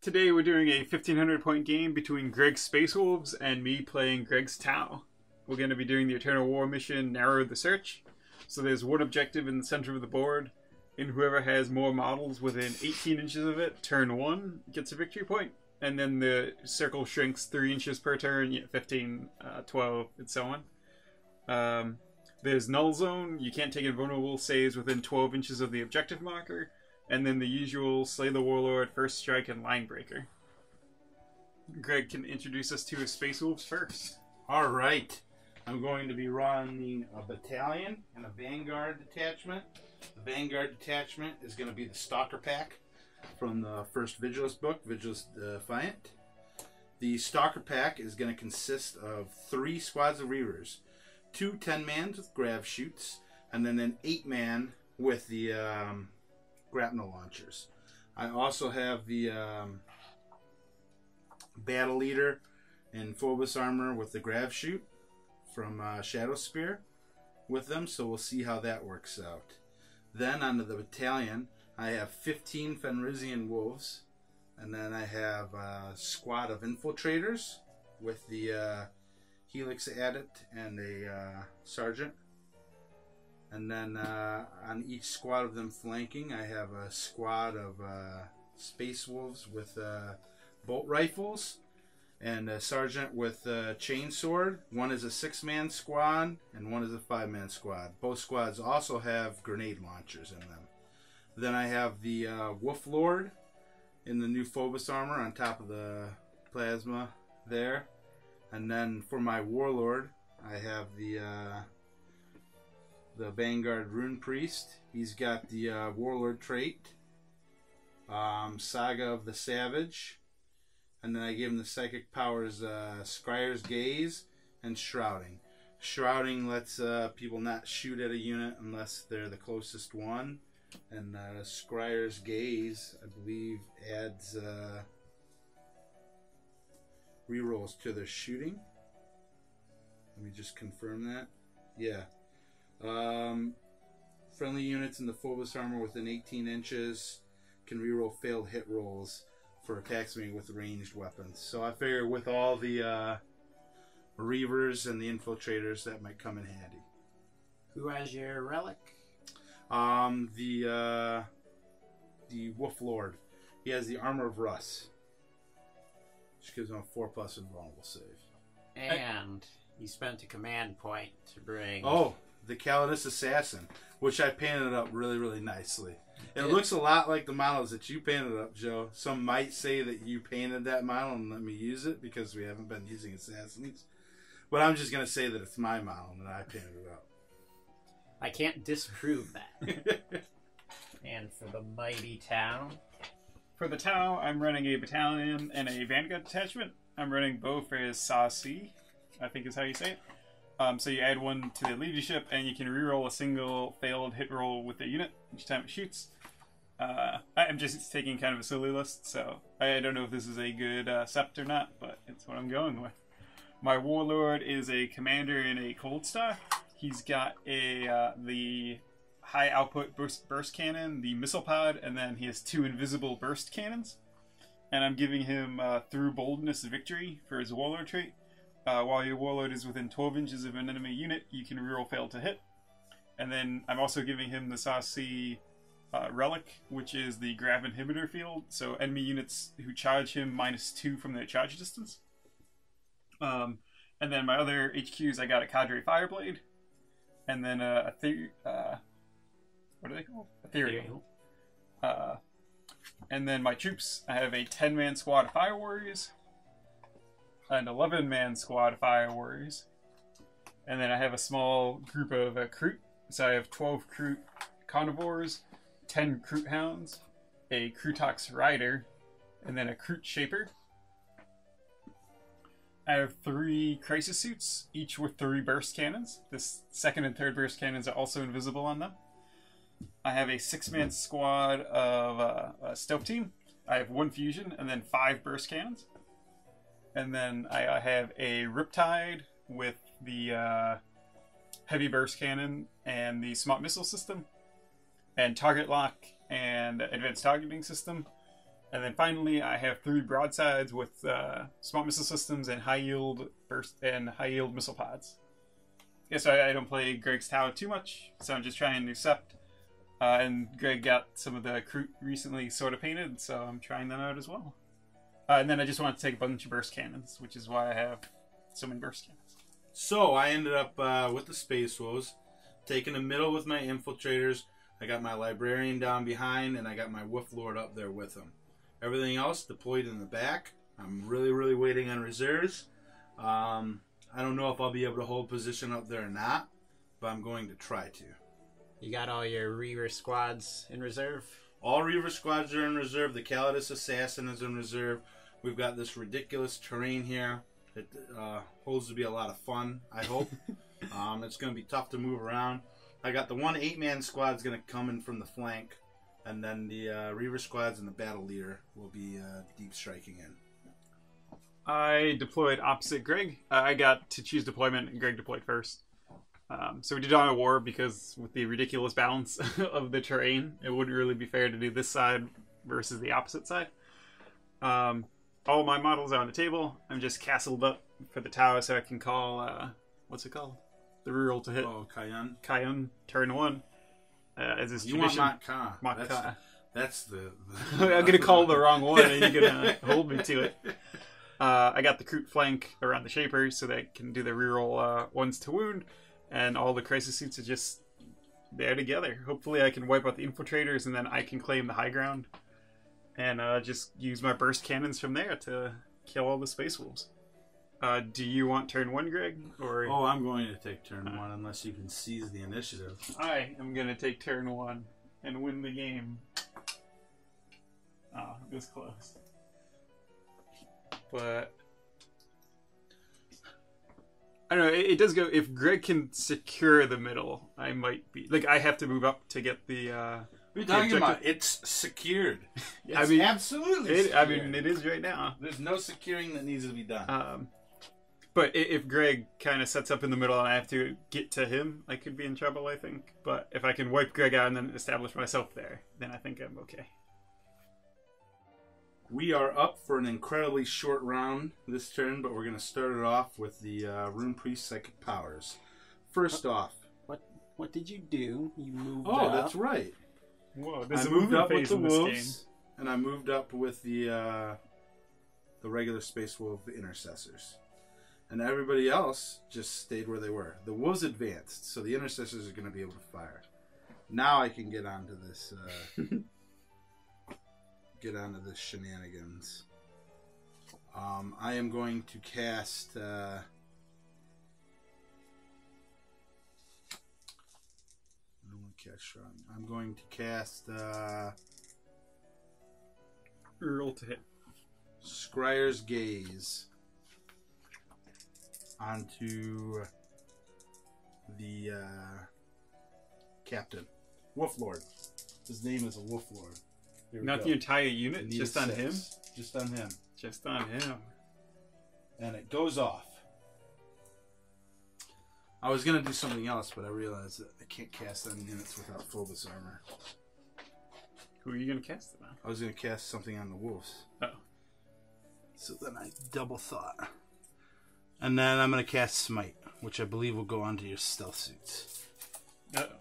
Today we're doing a 1500 point game between Greg's Space Wolves and me playing Greg's Tau. We're going to be doing the Eternal War mission, Narrow the Search. So there's one objective in the center of the board, and whoever has more models within 18 inches of it, turn 1, gets a victory point. And then the circle shrinks 3 inches per turn, 15, 12, and so on. There's Null Zone, you can't take invulnerable saves within 12 inches of the objective marker. And then the usual Slay the Warlord, First Strike, and Line Breaker. Greg can introduce us to his Space Wolves first. All right. I'm going to be running a battalion and a Vanguard detachment. The Vanguard detachment is going to be the Stalker Pack from the first Vigilus book, Vigilus Defiant. The Stalker Pack is going to consist of 3 squads of Reavers, 2 10-mans with grav shoots, and then an 8-man with the grapnel launchers. I also have the battle leader in Phobos armor with the grav shoot from Shadow Spear with them, so we'll see how that works out. Then onto the battalion, I have 15 Fenrisian wolves, and then I have a squad of infiltrators with the Helix Adept and a sergeant. And then on each squad of them flanking, I have a squad of Space Wolves with bolt rifles and a sergeant with a chainsword. One is a 6-man squad and one is a 5-man squad. Both squads also have grenade launchers in them. Then I have the Wolf Lord in the new Phobos armor on top of the plasma there. And then for my Warlord, I have the Vanguard Rune Priest. He's got the Warlord trait, Saga of the Savage, and then I gave him the psychic powers Scryer's Gaze and Shrouding. Shrouding lets people not shoot at a unit unless they're the closest one, and Scryer's Gaze, I believe, adds rerolls to their shooting. Let me just confirm that. Yeah. Friendly units in the Phobos armor within 18 inches can reroll failed hit rolls for attacks made with ranged weapons. So I figure with all the Reavers and the Infiltrators, that might come in handy. Who has your relic? The Wolf Lord. He has the Armor of Russ, which gives him a 4+ invulnerable save. And he spent a command point to bring... Oh! The Calidus Assassin, which I painted up really, really nicely. It looks a lot like the models that you painted up, Joe. Some might say that you painted that model and let me use it because we haven't been using assassins. But I'm just going to say that it's my model and that I painted it up. I can't disprove that. And for the mighty Tau? For the Tau, I'm running a battalion and a Vanguard detachment. I'm running both as Saucy, I think is how you say it. So you add 1 to the leadership, and you can reroll a single failed hit roll with the unit each time it shoots. I'm just taking kind of a silly list, so I don't know if this is a good sept or not, but it's what I'm going with. My Warlord is a commander in a Cold Star. He's got the high output burst cannon, the missile pod, and then he has 2 invisible burst cannons. And I'm giving him Through Boldness Victory for his Warlord trait. While your Warlord is within 12 inches of an enemy unit, you can reroll fail to hit. And then I'm also giving him the Saucy Relic, which is the Grav Inhibitor field. So enemy units who charge him -2 from their charge distance. And then my other HQs, I got a Cadre Fireblade. And then what are they called? Ethereal. And then my troops, I have a 10-man squad of Fire Warriors. An 11-man squad of Fire Warriors. And then I have a small group of Kroot. So I have 12 Kroot Carnivores, 10 Kroot Hounds, a Krootox Rider, and then a Kroot Shaper. I have 3 Crisis Suits, each with 3 burst cannons. The 2nd and 3rd burst cannons are also invisible on them. I have a 6-man squad of a Stealth Team. I have 1 Fusion and then 5 burst cannons. And then I have a Riptide with the heavy burst cannon and the smart missile system, and target lock and advanced targeting system, And then finally, I have 3 broadsides with small missile systems and high yield missile pods. Yes, I don't play Greg's tower too much, so I'm just trying to accept. And Greg got some of the crew recently sort of painted, so I'm trying them out as well. And then I just want to take a bunch of burst cannons, which is why I have so many burst cannons. So I ended up with the Space Wolves, taking the middle with my infiltrators. I got my librarian down behind, and I got my Wolf Lord up there with him. Everything else deployed in the back. I'm really waiting on reserves. I don't know if I'll be able to hold position up there or not, but I'm going to try to. You got all your Reaver squads in reserve? All Reaver squads are in reserve. The Calidus Assassin is in reserve. We've got this ridiculous terrain here. It holds to be a lot of fun, I hope. It's going to be tough to move around. I got the 1 8-man squad's going to come in from the flank, and then the Reaver squads and the battle leader will be deep striking in. I deployed opposite Greg. I got to choose deployment, and Greg deployed first. So we did on a war because with the ridiculous balance of the terrain, it wouldn't really be fair to do this side versus the opposite side. All my models are on the table. I'm just castled up for the tower so I can call, what's it called? The reroll to hit. Oh, Cayenne. Cayenne, turn 1. As is You tradition. want Mach-Ka. Mach-Ka. That's the... I'm going to call the wrong one and you're going to hold me to it. I got the Kroot flank around the Shapers so they can do the reroll 1s to wound. And all the crisis suits are just there together. Hopefully I can wipe out the infiltrators and then I can claim the high ground. And just use my burst cannons from there to kill all the Space Wolves. Do you want turn 1, Greg? Or Oh, I'm going to take turn 1 unless you can seize the initiative. I am going to take turn 1 and win the game. Oh, it was close. But I don't know, it does go, if Greg can secure the middle, I might be, like, I have to move up to get the, What are you talking about? It's secured. It's I mean, absolutely secured. I mean, it is right now. There's no securing that needs to be done. But if Greg kind of sets up in the middle and I have to get to him, I could be in trouble, I think. But if I can wipe Greg out and then establish myself there, then I think I'm okay. We are up for an incredibly short round this turn, but we're going to start it off with the Rune Priest Psychic Powers. First off... What did you do? You moved Oh, up. that's right. Whoa, there's I a moved movement up with phase the in this wolves, game. and I moved up with the regular Space Wolf Intercessors. And everybody else just stayed where they were. The wolves advanced, so the Intercessors are going to be able to fire. Now I can get onto this... get onto this shenanigans. I am going to cast... I'm going to cast Roll to hit. Scryer's Gaze onto the captain. Wolf Lord. His name is a Wolf Lord. Here we Not go. the entire unit, Need just a on 6. him? Just on him. Just on him. And it goes off. I was going to do something else, but I realized that I can't cast any units without Phobos armor. Who are you going to cast it on? I was going to cast something on the wolves. Oh. So then I double thought. And then I'm going to cast Smite, which I believe will go onto your stealth suits. Uh-oh.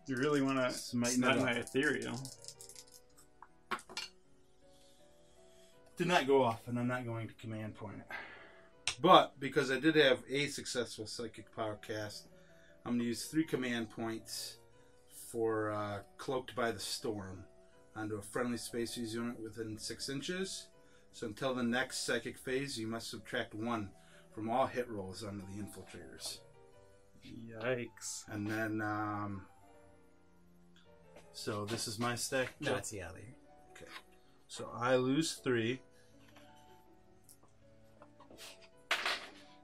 You really want to smite my ethereal? Did not go off, and I'm not going to command point it. But, because I did have a successful Psychic Power cast, I'm going to use 3 command points for Cloaked by the Storm onto a friendly species unit within 6 inches. So until the next Psychic phase, you must subtract 1 from all hit rolls onto the Infiltrators. Yikes. And then, so this is my stack. That's the other. Okay. So I lose 3.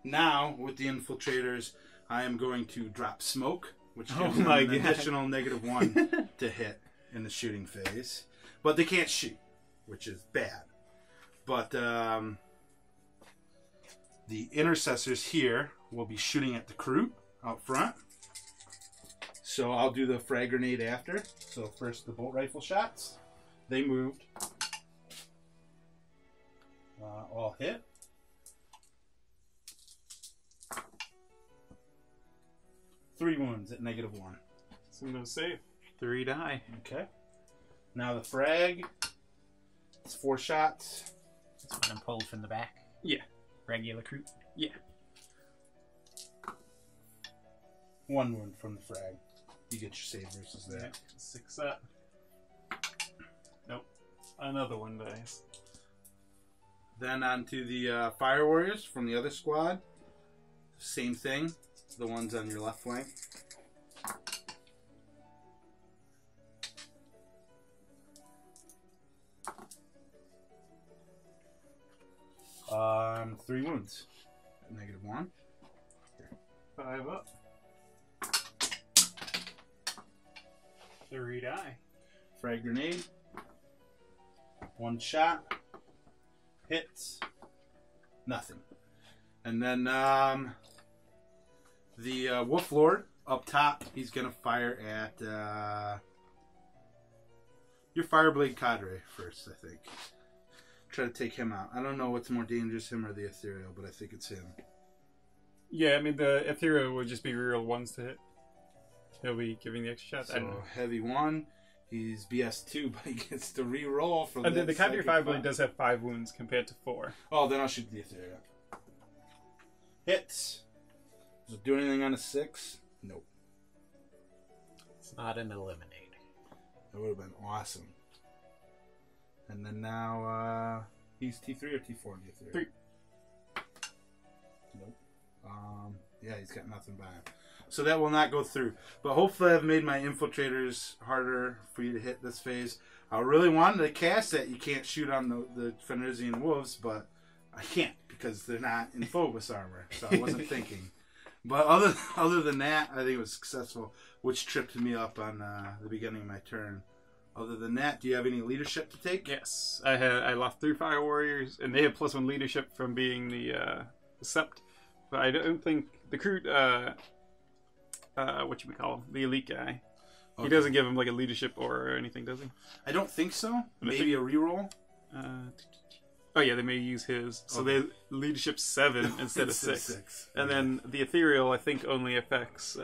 Now, with the Infiltrators, I am going to drop Smoke, which gives them an additional -1 to hit in the shooting phase. But they can't shoot, which is bad. But the Intercessors here will be shooting at the Kroot. out front. So I'll do the frag grenade after. So first the bolt rifle shots. They moved. All hit. Three wounds at -1. So no save. 3 die. Okay. Now the frag. It's 4 shots. That's when I'm pulled from the back. Yeah. Regular crew. Yeah. 1 wound from the frag. You get your save versus that. Yeah. 6 up. Nope. Another one dies. Then on to the fire warriors from the other squad. Same thing. The ones on your left flank. 3 wounds. -1. Here. 5 up. 3 die. Frag grenade. 1 shot. Hits. Nothing. And then the Wolf Lord up top, he's going to fire at your Fireblade Cadre first, I think. Try to take him out. I don't know what's more dangerous, him or the Ethereal, but I think it's him. Yeah, I mean, the Ethereal would just be reroll 1s to hit. He'll be giving the extra shot. So, heavy 1. He's BS2, but he gets to re-roll for the Cadre Fireblade does have 5 wounds compared to 4. Oh, then I'll shoot the Ethereal. Hits. Does it do anything on a 6? Nope. It's not an eliminate. That would have been awesome. And then now, he's T3 or T4 in the Ethereal? 3. Nope. Yeah, he's got nothing by him. So that will not go through. But hopefully I've made my infiltrators harder for you to hit this phase. I really wanted to cast that you can't shoot on the Fenrisian wolves, but I can't because they're not in Phobos armor. So I wasn't thinking. But other than that, I think it was successful, which tripped me up on the beginning of my turn. Other than that, do you have any leadership to take? Yes. I lost 3 Fire Warriors, and they have +1 leadership from being the Sept. But I don't think the crew, the elite guy. Okay. He doesn't give him like a leadership or anything, does he? I don't think so. Maybe a reroll. Oh yeah, they may use his. So they leadership 7 instead of 6. And then the Ethereal, I think, only affects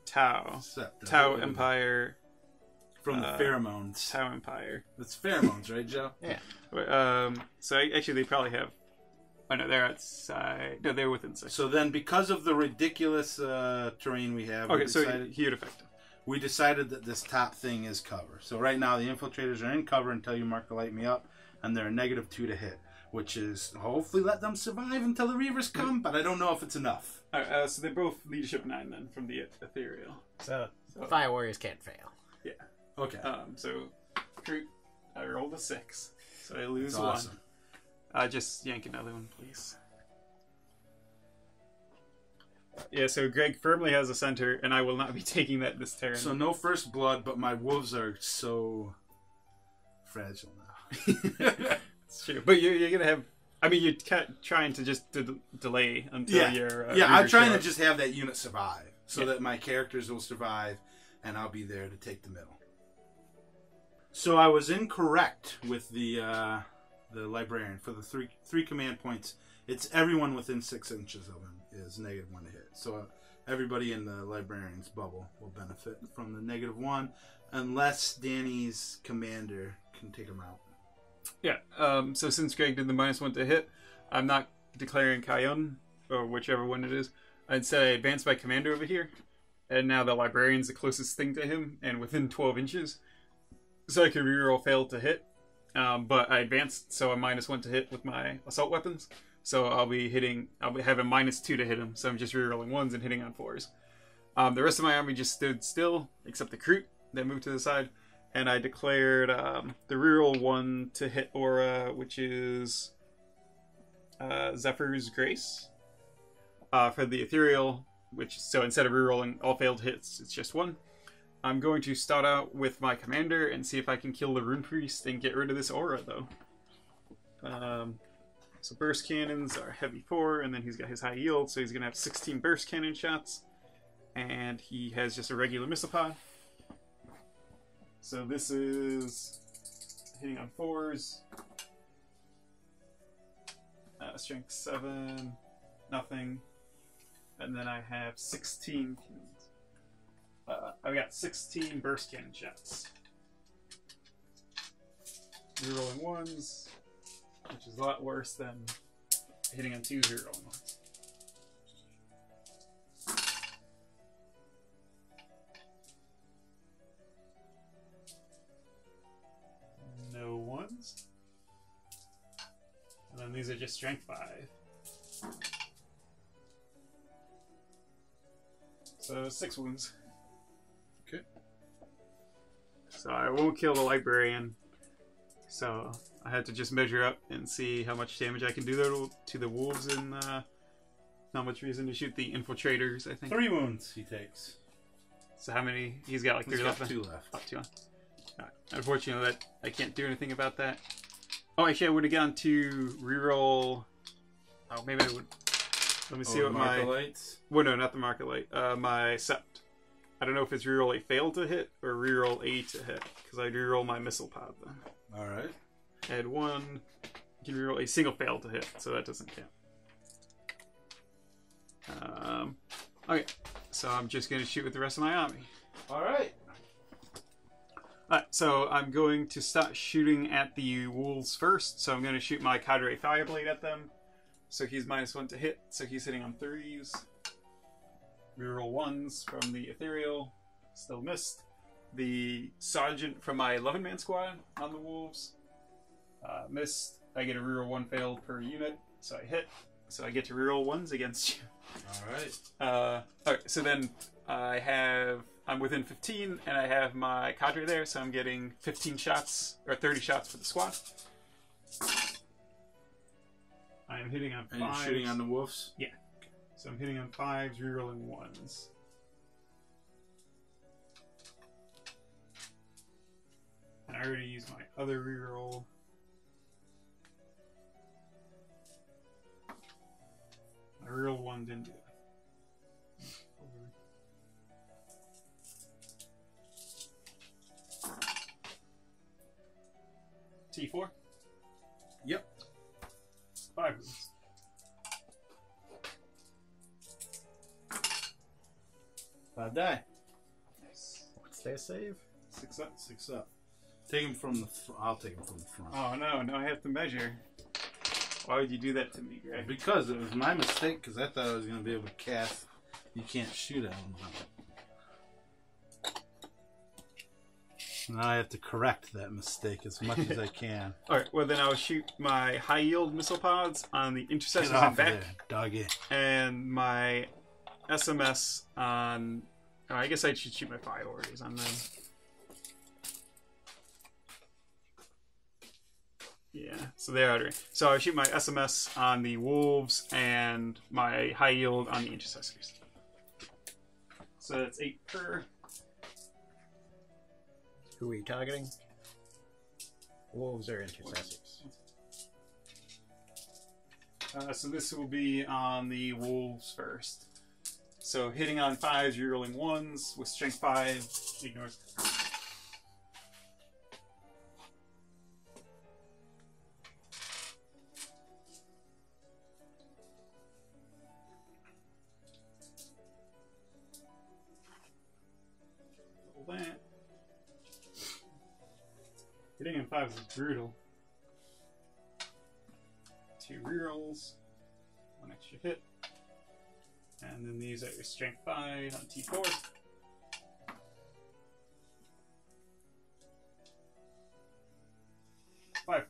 Tau. Tau Empire. From the pheromones. Tau Empire. That's pheromones, right, Joe? Yeah. So actually, they probably have. Oh no, they're outside. No, they're within 6. So then, because of the ridiculous terrain we have, okay, so he would affect him. We decided that this top thing is cover. So right now, the infiltrators are in cover until you mark the light me up, and they're a -2 to hit, which is hopefully let them survive until the Reavers come. But I don't know if it's enough. So they're both leadership 9 then from the Ethereal. So Fire Warriors can't fail. Yeah. Okay. So I rolled a 6, so I lose That's awesome. 1. Just yank another one, please. Yeah, so Greg firmly has a center, and I will not be taking that this turn. So no first blood, but my wolves are so fragile now. It's true, but you're gonna have. I mean, you're trying to just delay until you're. Yeah, I'm trying to just have that unit survive, so that my characters will survive, and I'll be there to take the middle. So I was incorrect with the librarian for the three command points. It's everyone within 6 inches of him is -1 to hit. So everybody in the librarian's bubble will benefit from the -1, unless Danny's commander can take him out. Yeah. So since Greg did the -1 to hit, I'm not declaring Kayon or whichever one it is. Instead, I advanced my commander over here, and now the librarian's the closest thing to him and within 12 inches. So I could reroll fail to hit, but I advanced, so I'm -1 to hit with my assault weapons. So I'll be having -2 to hit him. So I'm just rerolling 1s and hitting on 4s. The rest of my army just stood still, except the Kroot that moved to the side, and I declared the reroll 1 to hit aura, which is Zephyr's Grace for the Ethereal. So instead of rerolling all failed hits, it's just 1. I'm going to start out with my commander and see if I can kill the Rune Priest and get rid of this aura, though. So burst cannons are heavy 4, and then he's got his high yield, so he's going to have 16 burst cannon shots. And he has just a regular missile pod. So this is hitting on 4s. Strength 7, nothing. And then I have 16 cannons. I've got 16 burst cannon shots. Rerolling 1s, which is a lot worse than hitting on 2s rerolling 1s. No 1s. And then these are just strength 5. So 6 wounds. Okay. So I won't kill the librarian. So I had to just measure up and see how much damage I can do there to the wolves, and not much reason to shoot the infiltrators, I think. 3 wounds he takes. So how many? He's got like 3 left. 2 left. Oh, 2 on. Right. Unfortunately, that I can't do anything about that. Oh, actually, I would have gone to reroll. Oh, maybe I would. Let me see what my. Lights? Well, no, not the market light. My sept. I don't know if it's reroll a fail to hit or reroll a to hit, because I reroll my missile pod then. All right. Add 1. You can reroll a single fail to hit, so that doesn't count. Okay, so I'm just going to shoot with the rest of my army. All right. Alright, so I'm going to start shooting at the wolves first. So I'm going to shoot my Cadre Fireblade at them. So he's -1 to hit, so he's hitting on 3s. Reroll 1s from the Ethereal, still missed. The Sergeant from my 11-man squad on the wolves, missed. I get a reroll 1 failed per unit, so I hit. So I get to reroll 1s against you. All right. Alright, so then I'm within 15, and I have my cadre there, so I'm getting 15 shots, or 30 shots for the squad. I am hitting on 5s. And you're shooting on the wolves? Yeah. So I'm hitting on 5s, rerolling 1s. And I already used my other reroll. My reroll 1 didn't do it. T4? Yep. 5 wounds. Five die. Nice. What's their save? 6 up. 6 up. Take him from the I'll take him from the front. Oh no, now I have to measure. Why would you do that to me, Greg? Because it was my mistake, because I thought I was going to be able to cast. You can't shoot at him. Now I have to correct that mistake as much as I can. Alright, well then I'll shoot my high yield missile pods on the intercessors Get off and back. of there, doggy. And my SMS on... Oh, I guess I should shoot my priorities on them. Yeah, so they're out of range. So I shoot my SMS on the wolves and my high yield on the intercessors. So that's 8 per. Who are you targeting? Wolves or intercessors? So this will be on the wolves first. So hitting on 5s, you're rolling 1s with strength 5. Ignores. Roll that. Hitting on 5s is brutal. 2 rerolls, 1 extra hit. And then these are your strength 5 on T4. Five.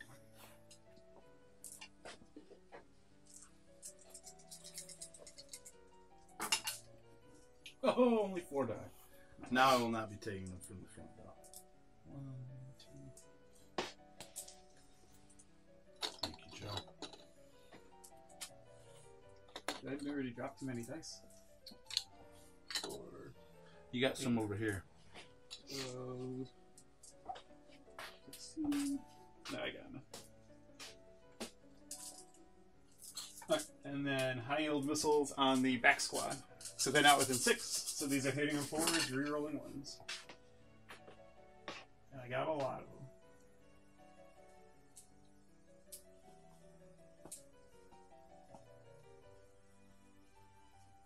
Oh, only 4 die. Now I will not be taking them from the front though. 1, 2. Thank you, Joe. Did I already drop too many dice? 4. You got some over here. 12. 16. No, I got enough. And then high yield missiles on the back squad. So they're not within 6. So these are hitting on 4s, rerolling 1s. And I got a lot of them.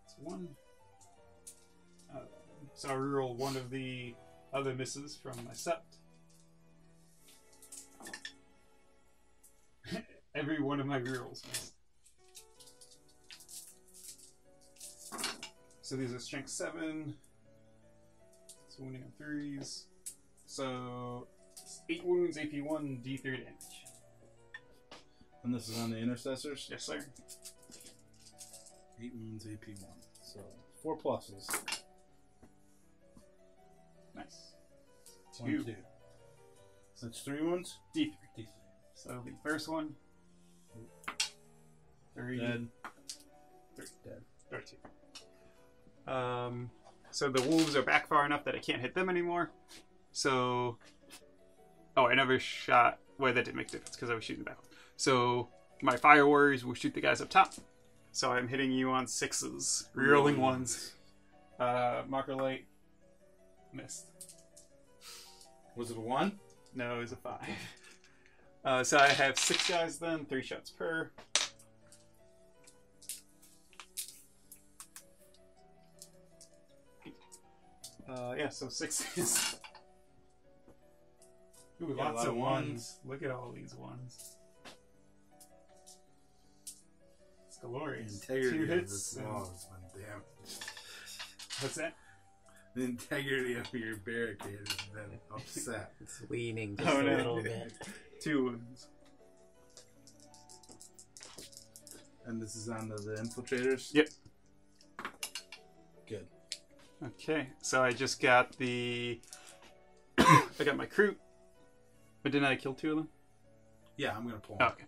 It's 1. So I reroll 1 of the other misses from my sept. Every one of my rerolls missed. So these are strength 7. It's wounding on 3s. So 8 wounds, AP 1, D3 damage. And this is on the intercessors? Yes, sir. 8 wounds, AP 1. So 4 pluses. Nice. 1, 2. That's 3 wounds? D3. D3. So the first one. 3. Dead. 3. Dead. 13. So the wolves are back far enough that I can't hit them anymore. So, oh, I never shot. Well, that didn't make a difference because I was shooting back. So my fire warriors will shoot the guys up top. So I'm hitting you on 6s, rerolling 1s. Marker light missed. Was it a 1? No, it was a 5. So I have 6 guys then, 3 shots per. Yeah, so 6 is. Ooh, Yeah, lots a lot of of 1s. Look at all these 1s. It's glorious. The integrity 2 of hits. this And... wall has been damaged. What's that? The integrity of your barricade has been upset. It's leaning just Oh, a no. little bit. 2 wounds. And this is on the infiltrators? Yep. Good. Okay, so I just got the. I got my crew. But didn't I kill 2 of them? Yeah, I'm going to pull Oh, them. okay.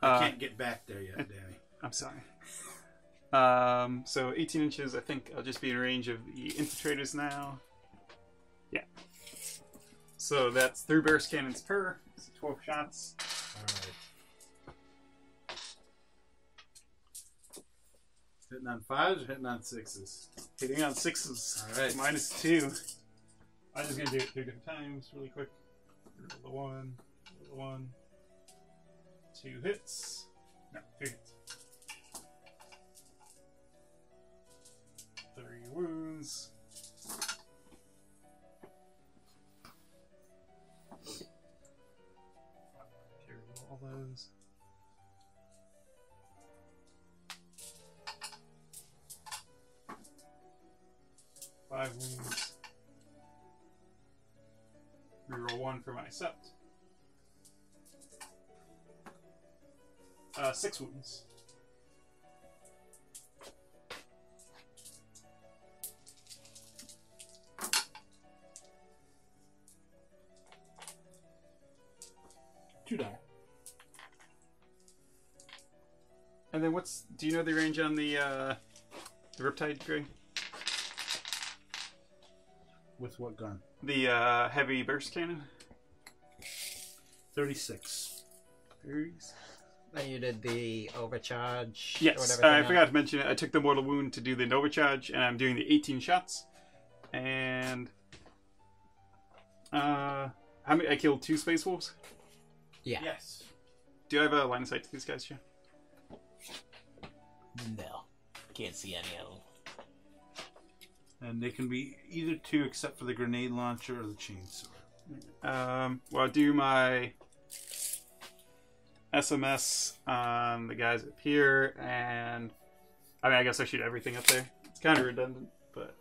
I can't get back there yet, Danny. I'm sorry. So 18 inches, I think I'll just be in range of the infiltrators now. Yeah. So that's 3 burst cannons per, so 12 shots. Alright. Hitting on 5s or hitting on 6s? Hitting on 6s. Alright. -2. I'm just gonna do it 3 different times, really quick. Roll the 1, roll the 1. 2 hits. No, 3 hits. 3 wounds. Okay, roll all those. Five wounds. Reroll 1 for my sept. 6 wounds. $2. And then do you know the range on the Riptide Grey? With what gun? The heavy burst cannon? 36. 30s. Then you did the overcharge. or Yes, whatever I thing forgot to mention it. I took the mortal wound to do the Nova Charge, and I'm doing the 18 shots. And how many? I killed 2 space wolves. Yeah. Yes. Do I have a line of sight to these guys, Joe? No. Can't see any of them. And they can be either 2 except for the grenade launcher or the chainsaw. Well, I'll do my SMS on the guys up here, and I mean, I guess I shoot everything up there. It's kind of redundant, but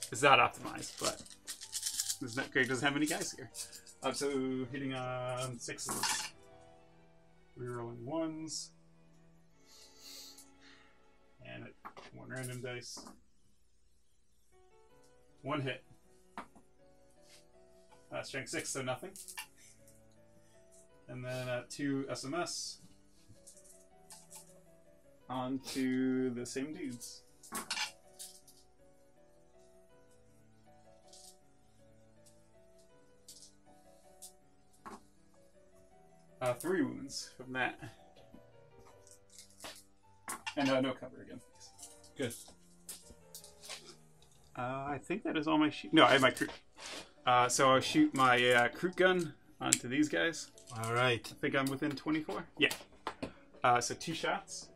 it's not optimized. But this net Greg doesn't have any guys here. So hitting on 6s, rerolling 1s, and 1 random dice. 1 hit. Strength 6, so nothing. And then 2 SMS. On to the same dudes. Three wounds from that. And no cover again. Good. I think that is all my shoot. No, I have my crew. So I'll shoot my crew gun onto these guys. All right. I think I'm within 24. Yeah. So 2 shots.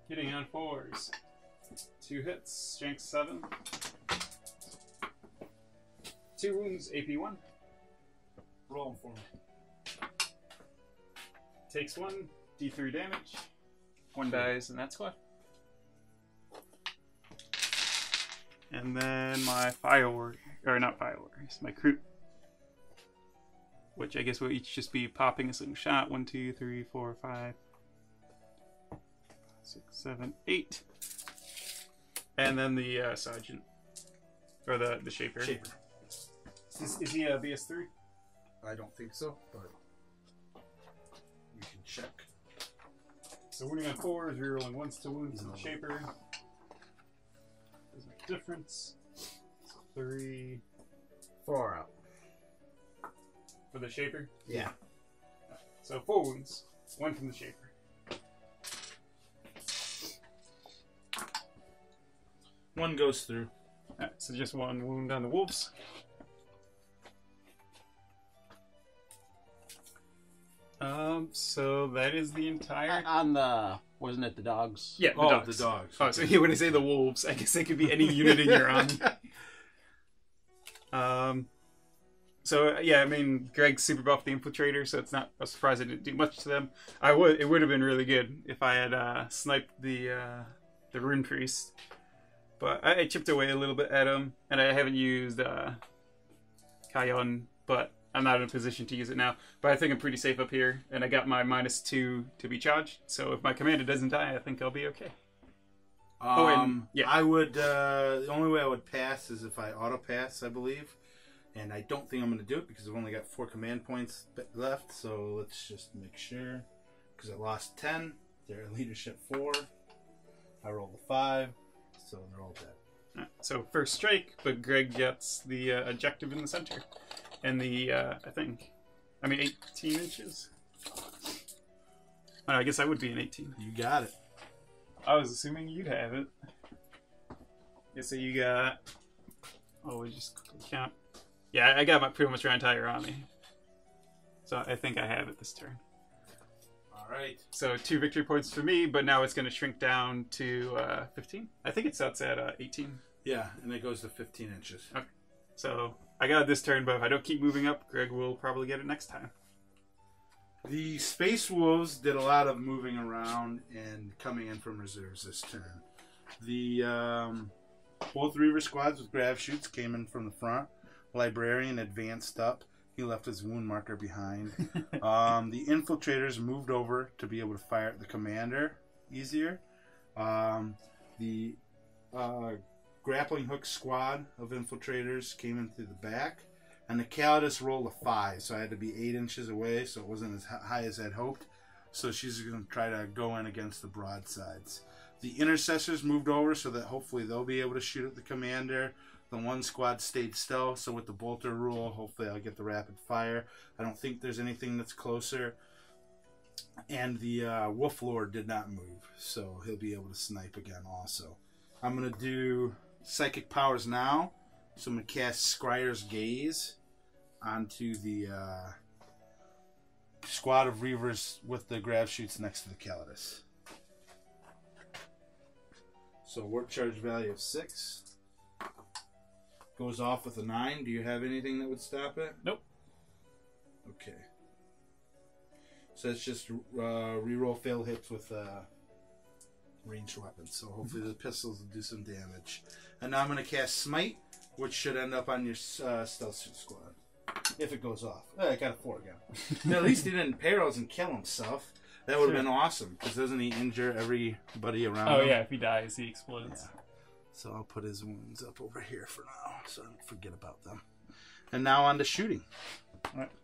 Hitting on 4s. 2 hits. Strength 7. 2 wounds. AP 1. Roll them for me. Takes 1. D3 damage. 1 dies in that squad. And then my fire warrior, or not fire warriors, my crew, which I guess will each just be popping a single shot. 1, 2, 3, 4, 5, 6, 7, 8, and then the sergeant, or the shaper. Shaper. Is he a BS3? I don't think so, but you can check. So wounding on 4s, rerolling 1s to wounds in the shaper. There's a difference. 3 4 out. for the shaper. Yeah. So 4 wounds, 1 from the shaper. One goes through. Alright, so just 1 wound on the wolves. So that is the entire. On the, wasn't it the dogs? Yeah, the Oh, dogs. the dogs. Oh, so when I say the wolves, I guess it could be any unit in your army. So yeah, I mean, Greg super buffed the infiltrator, so it's not a surprise I didn't do much to them. It would have been really good if I had sniped the rune priest, but I chipped away a little bit at him, and I haven't used Kayon, but I'm not in a position to use it now. But I think I'm pretty safe up here, and I got my -2 to be charged. So if my commander doesn't die, I think I'll be okay. Yeah. I would. The only way I would pass is if I auto pass, I believe, and I don't think I'm going to do it because I've only got 4 command points left. So let's just make sure, because I lost 10. They're leadership 4. I rolled a 5, so they're all dead. Alright, so first strike, but Greg gets the objective in the center, and the 18 inches. Oh, I guess I would be an 18. You got it. I was assuming you'd have it. Yeah, so you got. Oh, we just quickly count. Yeah, I got pretty much my entire army. So I think I have it this turn. All right. So 2 victory points for me, but now it's going to shrink down to 15. I think it starts at 18. Yeah, and it goes to 15 inches. Okay. So I got it this turn, but if I don't keep moving up, Greg will probably get it next time. The Space Wolves did a lot of moving around and coming in from reserves this turn. The both Reaver squads with grav shoots came in from the front. Librarian advanced up. He left his wound marker behind. The infiltrators moved over to be able to fire at the commander easier. The grappling hook squad of infiltrators came in through the back. And the Calidus rolled a 5, so I had to be 8 inches away, so it wasn't as high as I'd hoped. So she's going to try to go in against the broadsides. The intercessors moved over so that hopefully they'll be able to shoot at the commander. The one squad stayed still, so with the bolter rule, hopefully I'll get the rapid fire. I don't think there's anything that's closer. And the Wolf Lord did not move, so he'll be able to snipe again also. I'm going to do Psychic Powers now. So I'm going to cast Scryer's Gaze onto the squad of Reavers with the grav shoots next to the Calidus. So work charge value of 6. Goes off with a 9. Do you have anything that would stop it? Nope. Okay. So it's just reroll fail hits with ranged weapons. So hopefully the pistols will do some damage. And now I'm going to cast Smite, which should end up on your stealth suit squad. If it goes off. I got a 4 again. At least he didn't parals and kill himself. That would have been awesome. Because doesn't he injure everybody around him? Oh yeah, if he dies, he explodes. Yeah. So I'll put his wounds up over here for now. So I don't forget about them. And now on to shooting.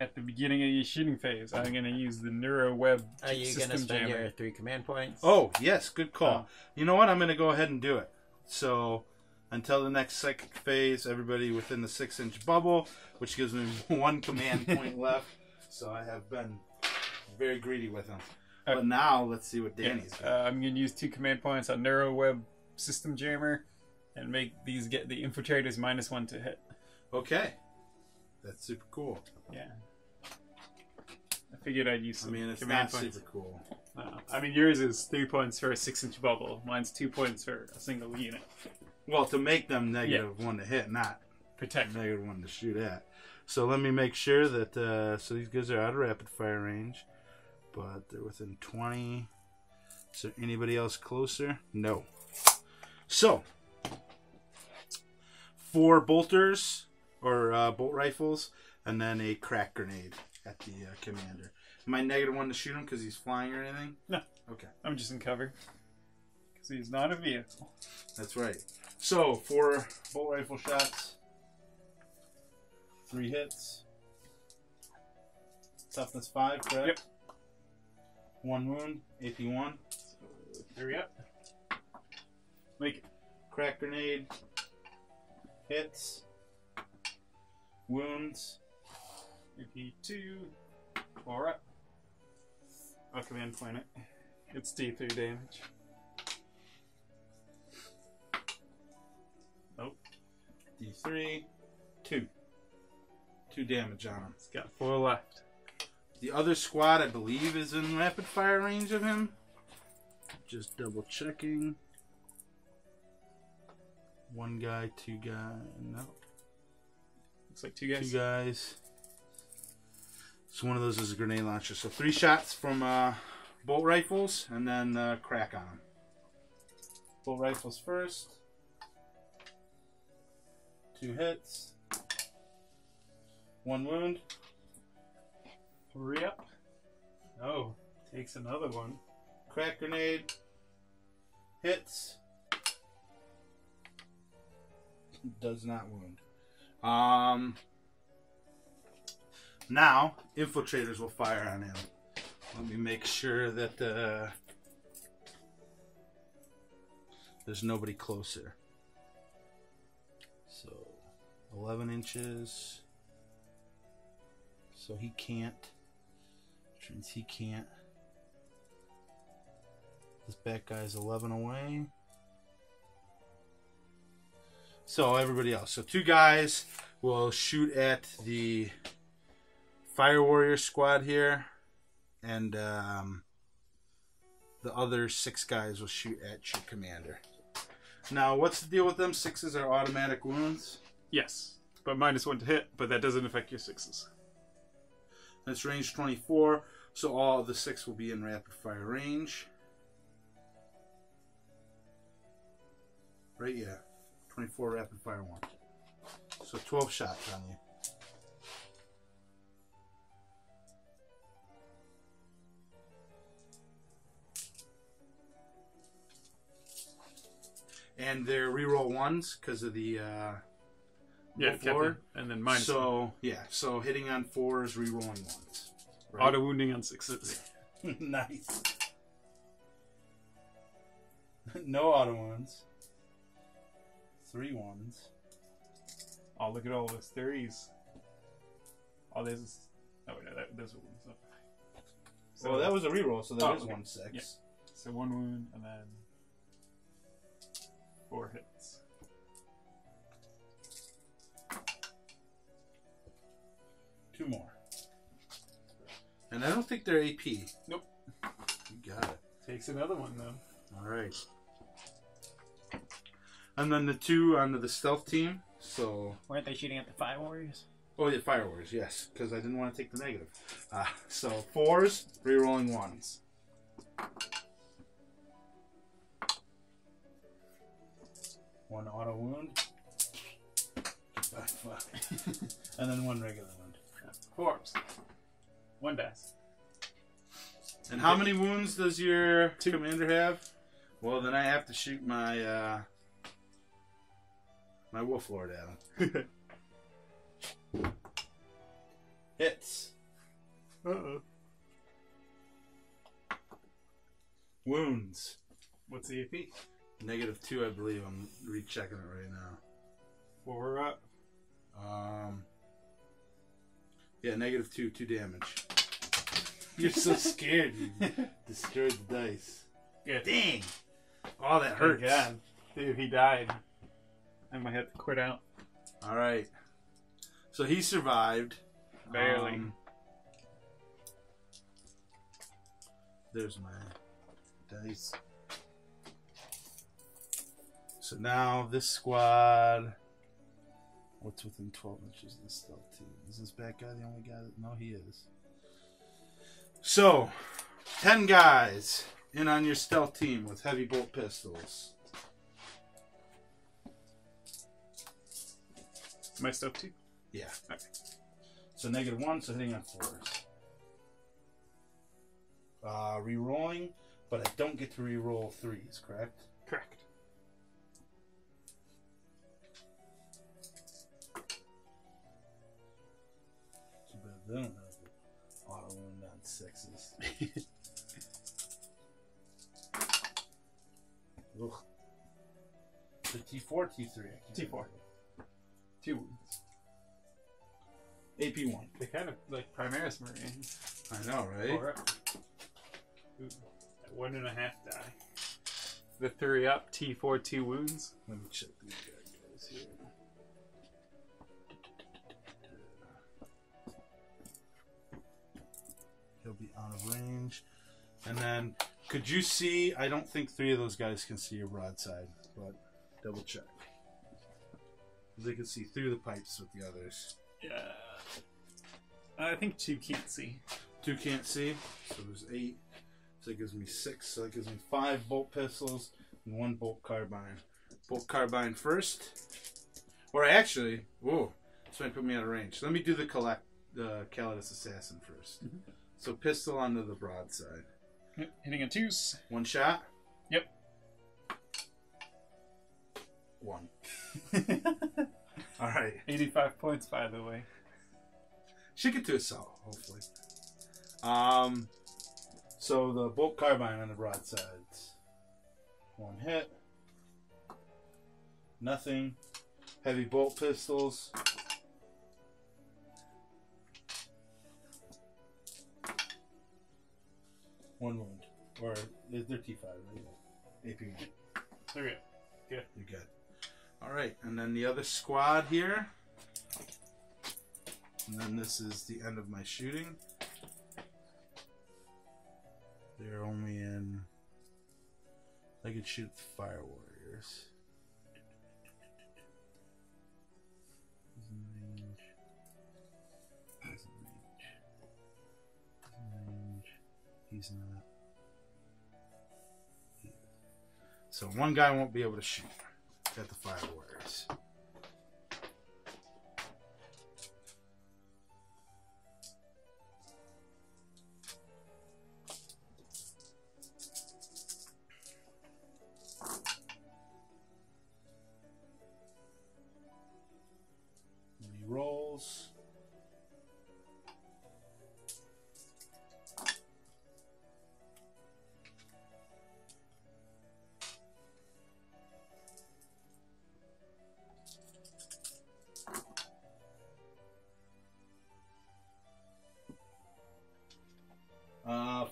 At the beginning of your shooting phase, I'm going to use the Neuro Web Are you going to system spend jammer. your 3 command points? Oh, yes. Good call. Oh. You know what? I'm going to go ahead and do it. So until the next psychic phase, everybody within the 6-inch bubble, which gives me 1 command point left. So I have been very greedy with them. But now, let's see what Danny's got. I'm going to use 2 command points on Narrow Web System Jammer and make these get the infiltrators -1 to hit. Okay. That's super cool. Yeah. I figured I'd use some It's command not points. super cool. Yours is 3 points for a 6-inch bubble. Mine's 2 points for a single unit. Well, to make them -1 to hit, not Protect. -1 to shoot at. So let me make sure that, so these guys are out of rapid fire range, but they're within 20. Is there anybody else closer? No. So, 4 bolters, or bolt rifles, and then a crack grenade at the commander. Am I -1 to shoot him because he's flying or anything? No. Okay. I'm just in cover. Because he's not a vehicle. That's right. So, 4 bolt rifle shots. 3 hits. Toughness 5, correct? Yep. 1 wound, AP 1. So, hurry up. Make it. Crack grenade. Hits. Wounds. AP 2. 4 up. I'll command point it. It's D3 damage. Nope. D3. 2. 2 damage on him. It's got 4 left. The other squad, I believe, is in rapid fire range of him. Just double checking. 1 guy, 2 guys. No. Looks like 2 guys. 2 guys. So one of those is a grenade launcher. So 3 shots from bolt rifles, and then crack on them. Bolt rifles first. 2 hits. 1 wound. Hurry up. Oh, takes another one. Crack grenade. Hits. Does not wound. Now, infiltrators will fire on him. Let me make sure that there's nobody closer. So, 11 inches. So he can't. Which means he can't. This back guy's 11 away. So everybody else. So 2 guys will shoot at the Fire Warrior squad here. And the other 6 guys will shoot at your commander. Now, what's the deal with them? 6s are automatic wounds. Yes, but -1 to hit, but that doesn't affect your 6s. That's range 24, so all of the 6 will be in rapid fire range. Right, yeah. 24 rapid fire 1. So 12 shots on you. And they're reroll 1s because of the floor. And then -1. So, yeah. So hitting on 4s, rerolling 1s. Right? Auto wounding on 6s. Nice. No auto wounds. 3 1s. Oh, look at all those 3s. Oh, there's... Oh, no, those are wounds. So that was a reroll, so there is okay. 1 6. Yeah. So 1 wound, and then 4 hits. Two more. And I don't think they're AP. Nope. You got it. Takes another one, though. Alright. And then the 2 onto the stealth team. So. Weren't they shooting at the Fire Warriors? Oh, the Fire Warriors, yes. Because I didn't want to take the negative. So 4s, rerolling 1s. One auto wound. And then 1 regular wound. 4s. 1 dice. And how many wounds does your commander have? Well, then I have to shoot my my Wolf Lord at him. Hits. Uh-oh. Wounds. What's the AP? -2, I believe. I'm rechecking it right now. 4 up. Yeah, -2, 2 damage. You're so scared. You destroyed the dice. Good. Dang. Oh, that Oh, hurts. God. Dude, he died. I might have to quit out. All right. So he survived. Barely. There's my dice. So now this squad. What's within 12 inches of the stealth team? Is this bad guy the only guy that... No, he is. So, 10 guys in on your stealth team with heavy bolt pistols. My stuff too? Yeah. Okay. So -1, so hitting on 4s. Rerolling, but I don't get to reroll 3s, correct? Correct. Too bad they don't have the auto wound on 6s. Ugh. The T4, T3. T4. 2 wounds. AP1. They kind of like Primaris Marines. I know, right? 4 up. Ooh, at 1.5 die. The 3 up, T4, 2 wounds. Let me check these guys here. He'll be out of range. And then, could you see? I don't think 3 of those guys can see your broadside, but double check. They can see through the pipes with the others. Yeah. I think 2 can't see. 2 can't see, so there's 8. So that gives me 6. So that gives me 5 bolt pistols and 1 bolt carbine. Bolt carbine first. Or actually, whoa, this might put me out of range. Let me do the Calidus Assassin first. Mm-hmm. So pistol onto the broadside. Yep. Hitting on 2s. 1 shot. Yep. 1. All right. 85 points, by the way. Should get to assault, hopefully. So the bolt carbine on the broadsides. 1 hit. Nothing. Heavy bolt pistols. One wound. Or they're T5, right? AP1. Okay. Good. You're good. Alright, and then the other squad here. And then this is the end of my shooting. They're only in... I could shoot the fire warriors. He's in range. He's in range. He's in range. He's not. He is. So one guy won't be able to shoot at the fire warriors. Rolls.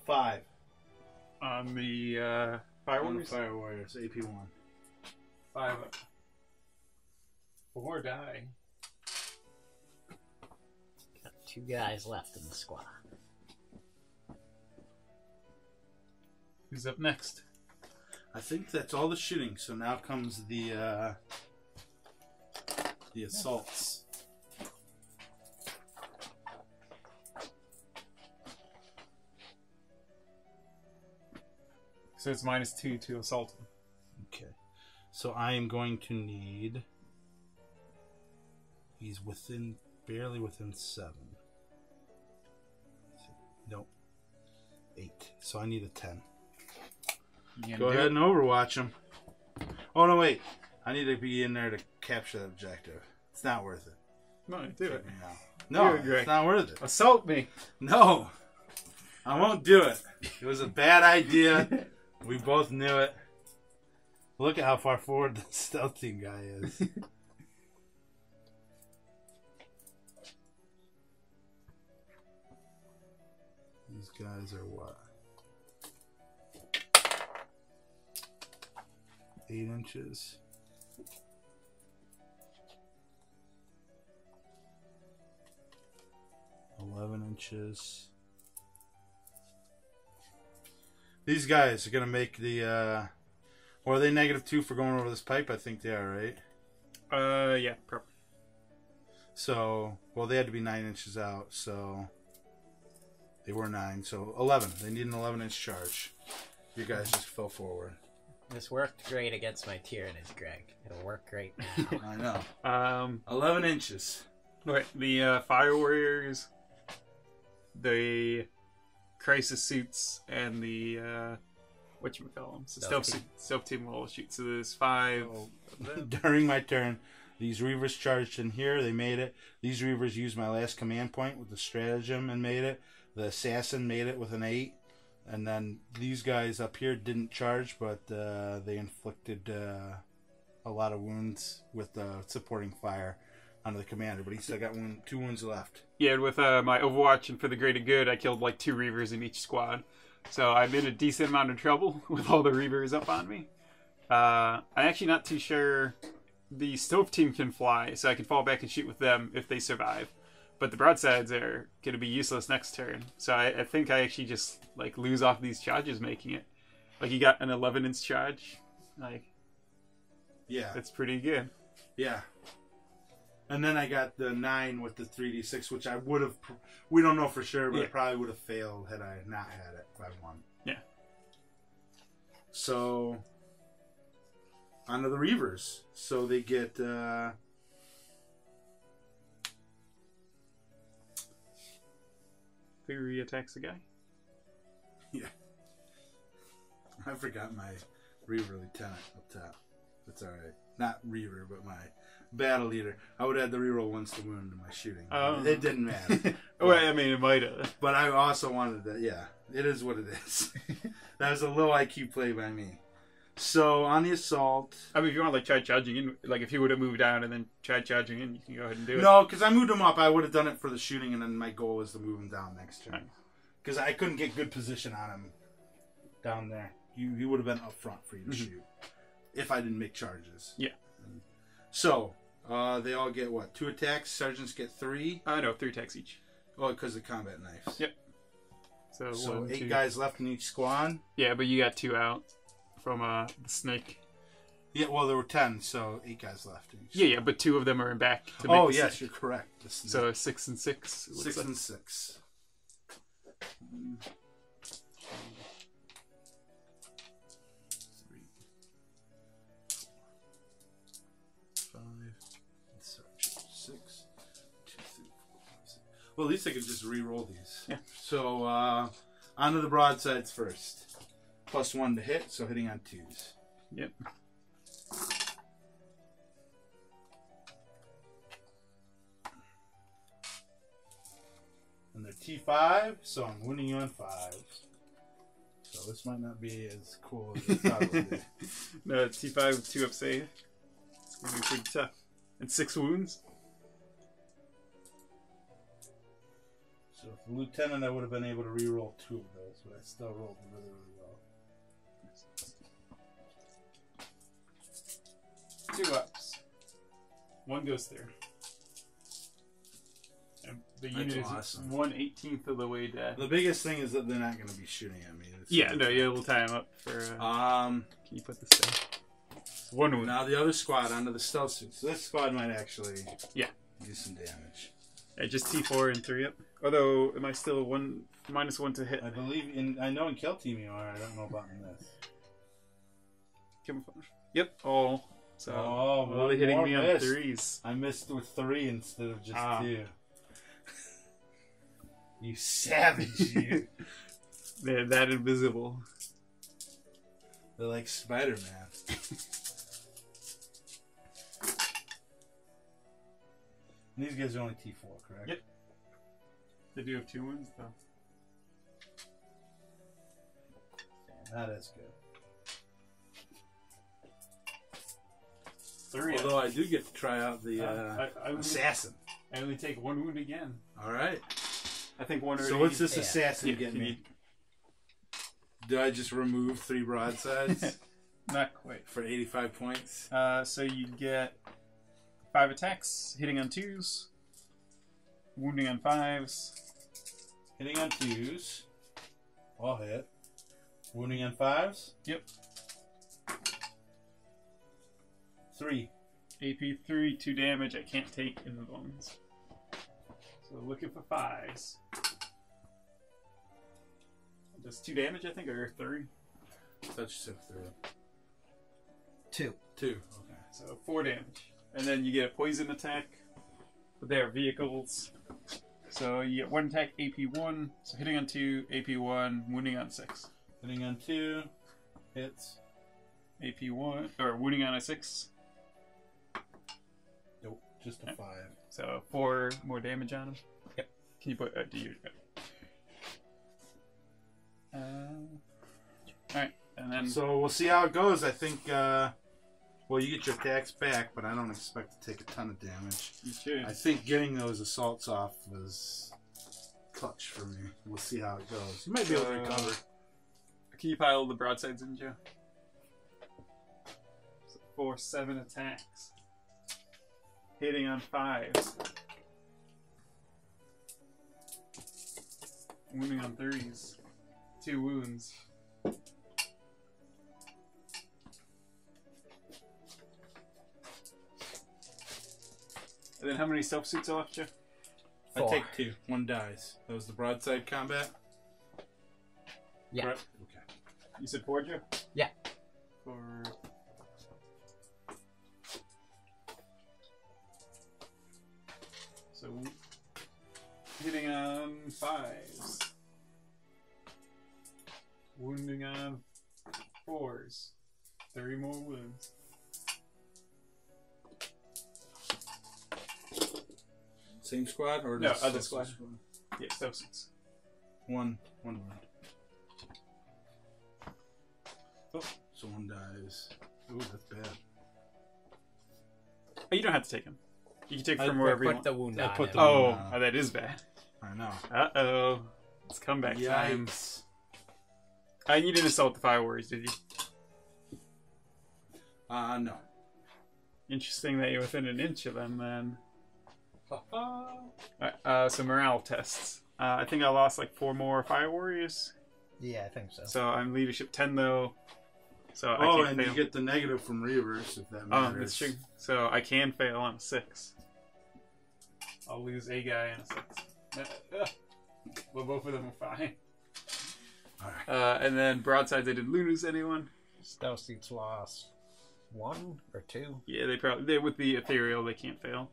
Five. On the Fire On the Warriors? Fire Warriors, AP1. 5 up. 4 die. Got 2 guys left in the squad. Who's up next? I think that's all the shooting. So now comes the assaults. So it's -2 to assault him. Okay. So I am going to need... He's within, barely within 7. Nope. 8. So I need a 10. Go ahead and overwatch him. Oh, no, wait. I need to be in there to capture the objective. It's not worth it. No, do it. No, Do it, Greg. it's not worth it. Assault me. No. I won't do it. It was a bad idea. We both knew it. Look at how far forward the stealth team guy is. He's guys are what? 8 inches. $11. These guys are gonna make the. Or are they -2 for going over this pipe? I think they are, right? Yeah, probably. So, well, they had to be 9 inches out, so they were 9. So 11. They need an 11-inch charge. You guys just fell forward. This worked great against my Tyrannus, Greg. It'll work great now. I know. 11 inches. Okay, the Fire Warriors, the Crisis Suits, and the, whatchamacallem, the Stealth Team will shoot. So there's 5 of them. During my turn, these Reavers charged in here. They made it. These Reavers used my last command point with the stratagem and made it. The Assassin made it with an 8. And then these guys up here didn't charge, but they inflicted a lot of wounds with supporting fire onto the commander. But he still got 2 wounds left. Yeah, and with my Overwatch and for the greater good, I killed like 2 Reavers in each squad. So I'm in a decent amount of trouble with all the Reavers up on me. I'm actually not too sure the Stove Team can fly, so I can fall back and shoot with them if they survive. But the broadsides are going to be useless next turn. So I think I actually just like lose off these charges making it. Like you got an 11-inch charge. Like, yeah, that's pretty good. Yeah. And then I got the 9 with the 3d6, which I would have. We don't know for sure, but I probably would have failed had I not had it by 1. Yeah. So onto the Reavers. So they get. 3 attacks a guy. Yeah. I forgot my Reaver Lieutenant up top. That's alright. Not Reaver, but my battle leader. I would add the reroll once to wound in my shooting. It didn't matter. Well, I mean, it might have. But I also wanted that. Yeah, it is what it is. That was a low IQ play by me. So on the assault. I mean, if you want to like try charging in, like if he would have moved down and then tried charging in, you can go ahead and do it. No, because I moved him up. I would have done it for the shooting, and then my goal was to move him down next turn. Because I couldn't get good position on him down there. He would have been up front for you to shoot if I didn't make charges. Yeah. So they all get what? 2 attacks. Sergeants get 3. No, 3 attacks each. Oh, because of combat knives. Yep. So 8 2 guys left in each squad. Yeah, but you got 2 out from the snake. Yeah, well, there were 10, so 8 guys left in each. Yeah, but 2 of them are in back. To make oh, the yes, snake. you're correct. So 6 and 6. 6 and 6. 3, 4, 5, 6, 2, 3, 4, 5, 6. Well, at least I could just re-roll these. Yeah. So, onto the broadsides first. +1 to hit, so hitting on 2s. Yep. And they're T5, so I'm winning you on 5s. So this might not be as cool as I thought it would be. No, T5 with 2 up save. It's going to be pretty tough. And 6 wounds. So for Lieutenant, I would have been able to re-roll 2 of those, but I still rolled really, really well. 2 ups. 1 goes through. And the unit is awesome. 1/18 of the way dead. The biggest thing is that they're not going to be shooting at me. We'll tie him up for. Can you put this down? 1 wound. Now the other squad onto the stealth suit. So this squad might actually do some damage. Yeah, just T4 and 3 up. Although, am I still -1 to hit? I believe I know in Kill Team you are. I don't know about in this. Camouflage. Yep. Oh. So really hitting me missed. on 3s. I missed with 3 instead of just 2. You savage, you. They're that invisible. They're like Spider-Man. And these guys are only T4, correct? Yep. They do have 2 wounds, though. That is good. 3. Although I do get to try out the assassin. I only take 1 wound again. All right. I think one So already... what's this Yeah. assassin Yeah, get can me? Do I just remove 3 broadsides Not quite. for 85 points? So you get 5 attacks, hitting on 2s, wounding on 5s. Hitting on 2s. I'll hit. Wounding on 5s? Yep. 3. AP 3, 2 damage. I can't take in the bones. So looking for 5s. Just 2 damage, I think, or 3. Touch said 3. 2. 2. Okay. So 4 damage. And then you get a poison attack. But they are vehicles. So you get 1 attack, AP 1. So hitting on 2, AP 1, wounding on 6. Hitting on 2. Hits. AP 1, or wounding on a 6. Nope. Just a 5. So 4 more damage on him. Yep. Can you put do you? Alright, and then So we'll see how it goes. I think, well, you get your attacks back, but I don't expect to take a ton of damage. you should. I think getting those assaults off was clutch for me. We'll see how it goes. You might be able to recover. Can you pile the broadsides in, Joe? So 4, 7 attacks. Hitting on 5s. Wounding on 3s. 2 wounds. And then how many self suits are left, Joe? I 4. take 2. 1 dies. That was the broadside combat? Yeah. Correct? Okay. You said 4, Joe? Yeah. 4. So hitting on 5s. Wounding on 4s. 3 more wounds. Same squad? Or No, just other substitute squad. Yeah, self suits. One wound. Oh, so 1 dies. Ooh, that's bad. Oh, you don't have to take him. You can take I from wherever you Put want. the wound I on put him. the- Oh, wound on. oh, that is bad. I know. Uh-oh. It's comeback time. Yikes. You didn't assault the Fire Warriors, did you? No. Interesting that you're within an inch of them, then. Alright, so morale tests. I think I lost like 4 more Fire Warriors. Yeah, I think so. So I'm leadership 10 though. So I Oh, can't and fail. you get the negative from Reavers, if that Oh, matters. that's true. So I can fail on a 6. I'll lose a guy on a 6. Well, both of them are fine. Alright. And then broadsides, I didn't lose anyone. Stealth suits lost 1 or 2. Yeah, they with the ethereal, they can't fail.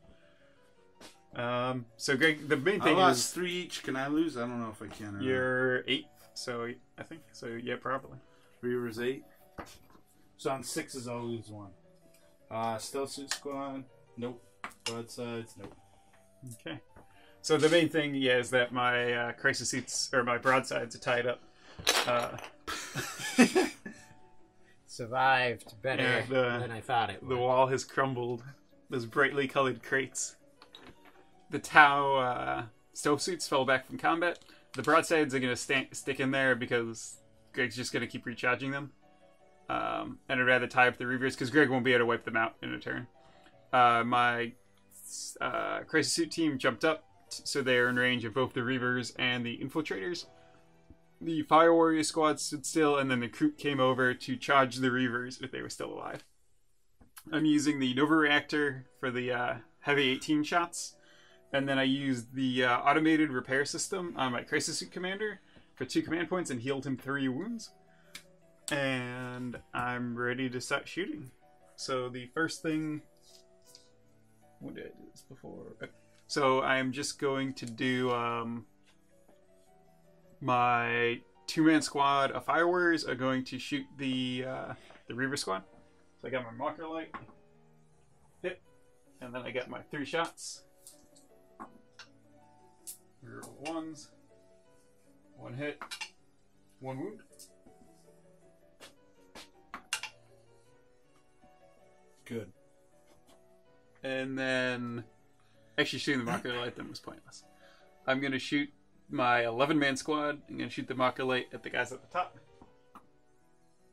So Greg, the main I thing lost is 3 each. Can I lose? I don't know if I can or not. you're 8th. So I think so. Yeah, probably. Reavers 8. So on 6s, I'll lose 1. Stealth suit squad. Nope. Broadsides. Nope. Okay. So the main thing, yeah, is that my crisis suits or my broadsides are tied up. Survived better Yeah, than I thought it The would. wall has crumbled. Those brightly colored crates. The Tau stealth suits fell back from combat. The broadsides are going to stick in there because Greg's just going to keep recharging them. And I'd rather tie up the Reavers because Greg won't be able to wipe them out in a turn. My crisis suit team jumped up, so they are in range of both the Reavers and the Infiltrators. The Fire Warrior squad stood still, and then the Kroot came over to charge the Reavers if they were still alive. I'm using the Nova Reactor for the heavy 18 shots, and then I used the automated repair system on my Crisis Suit Commander for 2 command points and healed him 3 wounds. And I'm ready to start shooting. So the first thing... When did I do this before? Okay. So I'm just going to do my 2-man squad of Fire Warriors are going to shoot the Reaver squad. So I got my marker light, hit, and then I got my 3 shots. Reroll 1s, 1 hit, 1 wound. Good. And then, actually shooting the marker light then was pointless. I'm going to shoot my 11-man squad. I'm going to shoot the Maculate at the guys at the top.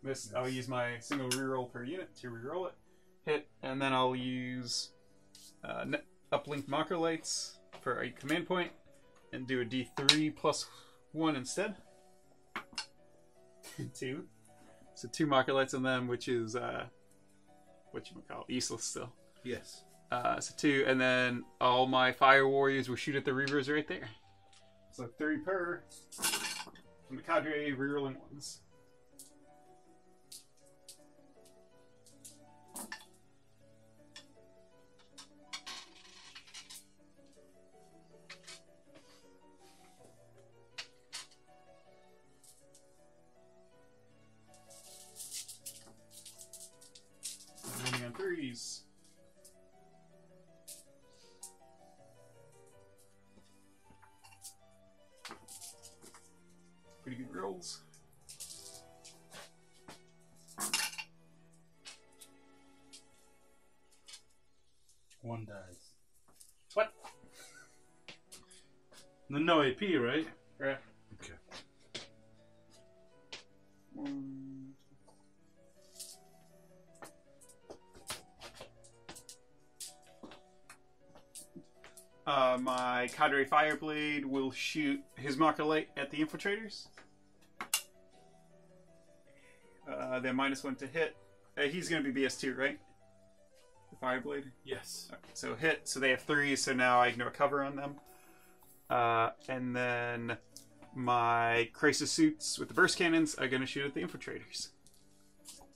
This, I'll use my single reroll per unit to reroll it. Hit, and then I'll use uplink Maculates for a command point and do a D3 plus 1 instead. 2. So 2 Maculates on them, which is, useless still. Yes. So 2, and then all my Fire Warriors will shoot at the Reavers right there. So 3 per. From the cadre, rerolling 1s. Running on 3s. Pretty good rolls. One dies. What? No AP, right? Right. Okay. 1. My Cadre Fireblade will shoot his Maculate at the Infiltrators. They're -1 to hit. He's going to be BS2, right? The Fireblade? Yes. Okay, so hit. So they have 3, so now I ignore cover on them. And then my Crisis Suits with the Burst Cannons are going to shoot at the Infiltrators.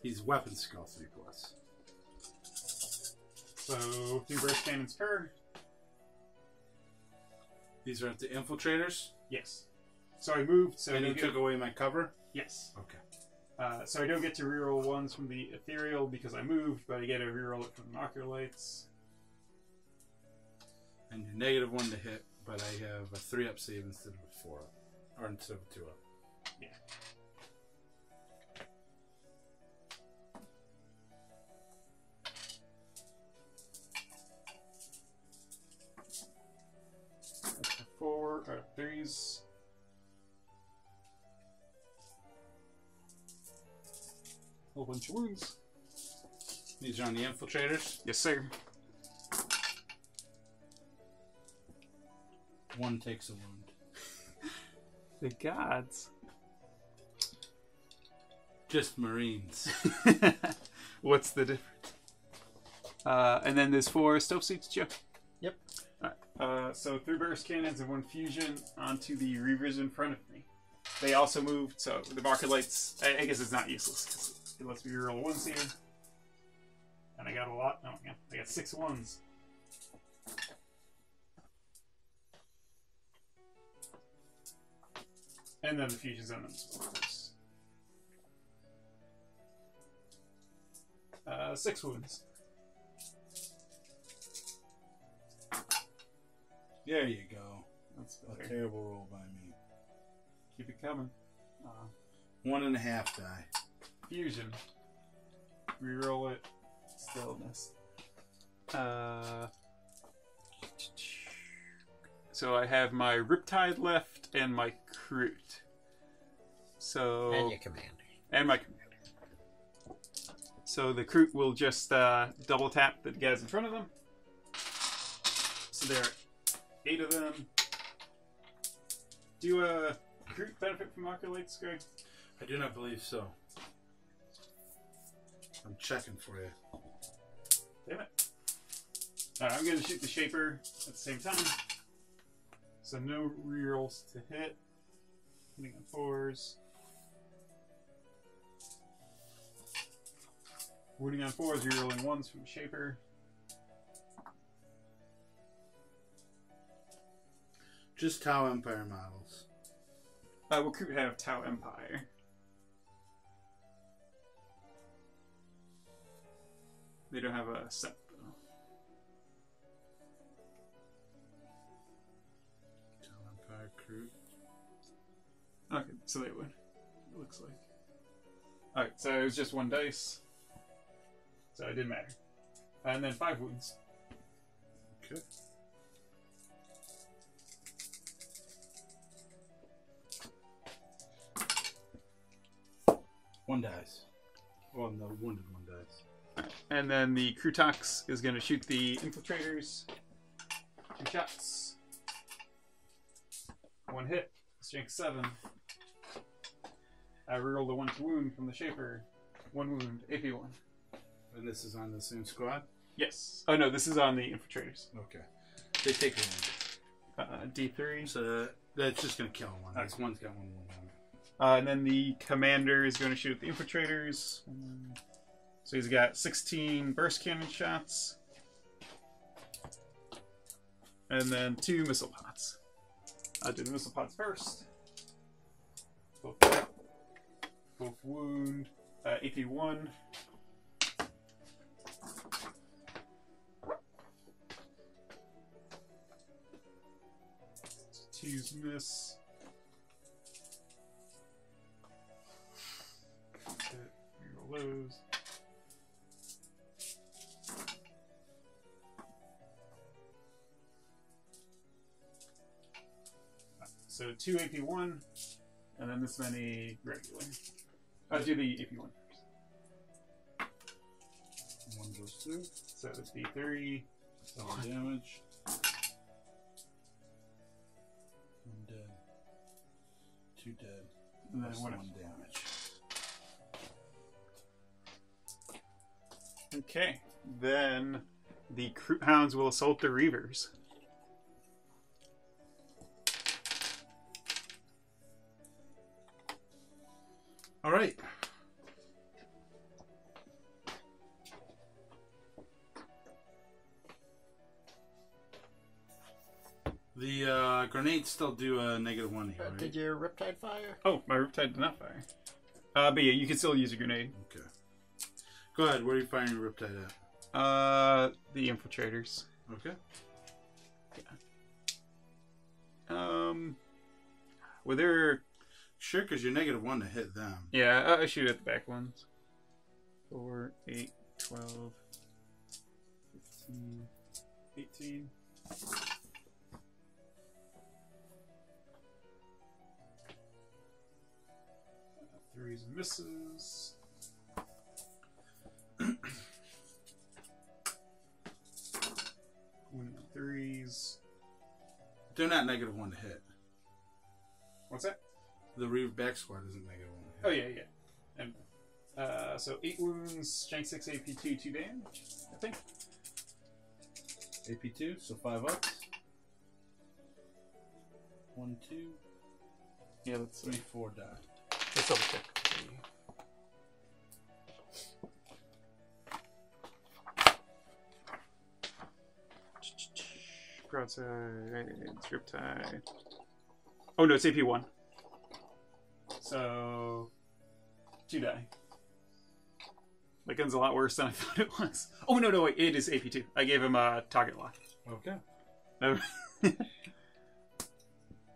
He's Weapon Skill 3+. So 2 Burst Cannons per. These are at the Infiltrators? Yes. So I moved, so And I you don't took get, away my cover? yes. Okay. So I don't get to reroll 1s from the Ethereal because I moved, but I get to reroll it from the Maculates. And you're -1 to hit, but I have a 3-up save instead of a 4-up. Or instead of a 2-up. Yeah. That's a 4, 3s. Whole bunch of wounds. These are on the Infiltrators. Yes, sir. 1 takes a wound. The gods. Just Marines. What's the difference? And then there's 4 Stealth Suits, Joe. Yep. Alright. So 3 Burst Cannons and 1 Fusion onto the Reavers in front of me. They also moved, so the Maculates, I guess it's not useless, because it lets me reroll 1s here. And I got a lot. Oh, yeah. I got 6 1s. And then the Fusion's on them as well, of course. 6 wounds. There you go. That's A better. terrible roll by me. Keep it coming. 1.5 die. Fusion. Reroll it. Still missed. So I have my Riptide left and my Kroot. So And your commander. and my commander. So the Kroot will just double tap the guys in front of them. So there are 8 of them. Do Kroot benefit from Maculates, Greg? I do not believe so. I'm checking for you. Damn it. Alright, I'm going to shoot the Shaper at the same time. So no rerolls to hit. Hitting on 4s. Wounding on 4s, rerolling 1s from the Shaper. Just Tau Empire models. Will Kroot have Tau Empire? They don't have a set, though. Tau Empire Kroot. Okay, so they would. It looks like. Alright, so it was just 1 dice. So it didn't matter. And then 5 wounds. Okay. 1 dies. Well, no, wounded 1 dies. And then the Krutox is going to shoot the infiltrators. 2 shots. 1 hit. Strength 7. I rerolled a 1 to wound from the Shaper. 1 wound. AP 1. And this is on the same squad? Yes. Oh no, this is on the infiltrators. Okay. They take a wound. D3. So that's just going to kill 1. Okay. This one's got 1 wound on it. And then the commander is going to shoot at the infiltrators. So he's got 16 burst cannon shots. And then 2 missile pods. I'll do the missile pods first. Both wound. AP 1. Two's miss. Reroll those. So 2 AP1, and then this many regular. I'll do the AP1 first. 1 goes through. So it's D3. 7 damage. 1 dead. 2 dead. And then Plus 1 1 damage. Okay. Then the Kroot Hounds will assault the Reavers. All right. The grenades still do a -1 here, right? Did your Riptide fire? Oh, my Riptide did not fire. But yeah, you can still use a grenade. Okay. Go ahead. Where are you firing your Riptide at? The infiltrators. Okay. Were there... Sure, because you're -1 to hit them. Yeah, I shoot at the back ones. 4, 8, 12, 15, 18. Threes and misses. One and threes. They're not -1 to hit. What's that? The Reaver back squad isn't -1 to hit. Oh yeah, yeah. And so 8 wounds, strength 6, AP2, 2 damage, I think. AP2, so 5 ups. 1, 2, Yeah, let's 3, 4 die. let's double check. Broadside, Riptide. Oh no, it's AP1. So 2 die. My gun's a lot worse than I thought it was. Oh no, wait, it is AP2. I gave him a target lock. Okay. No.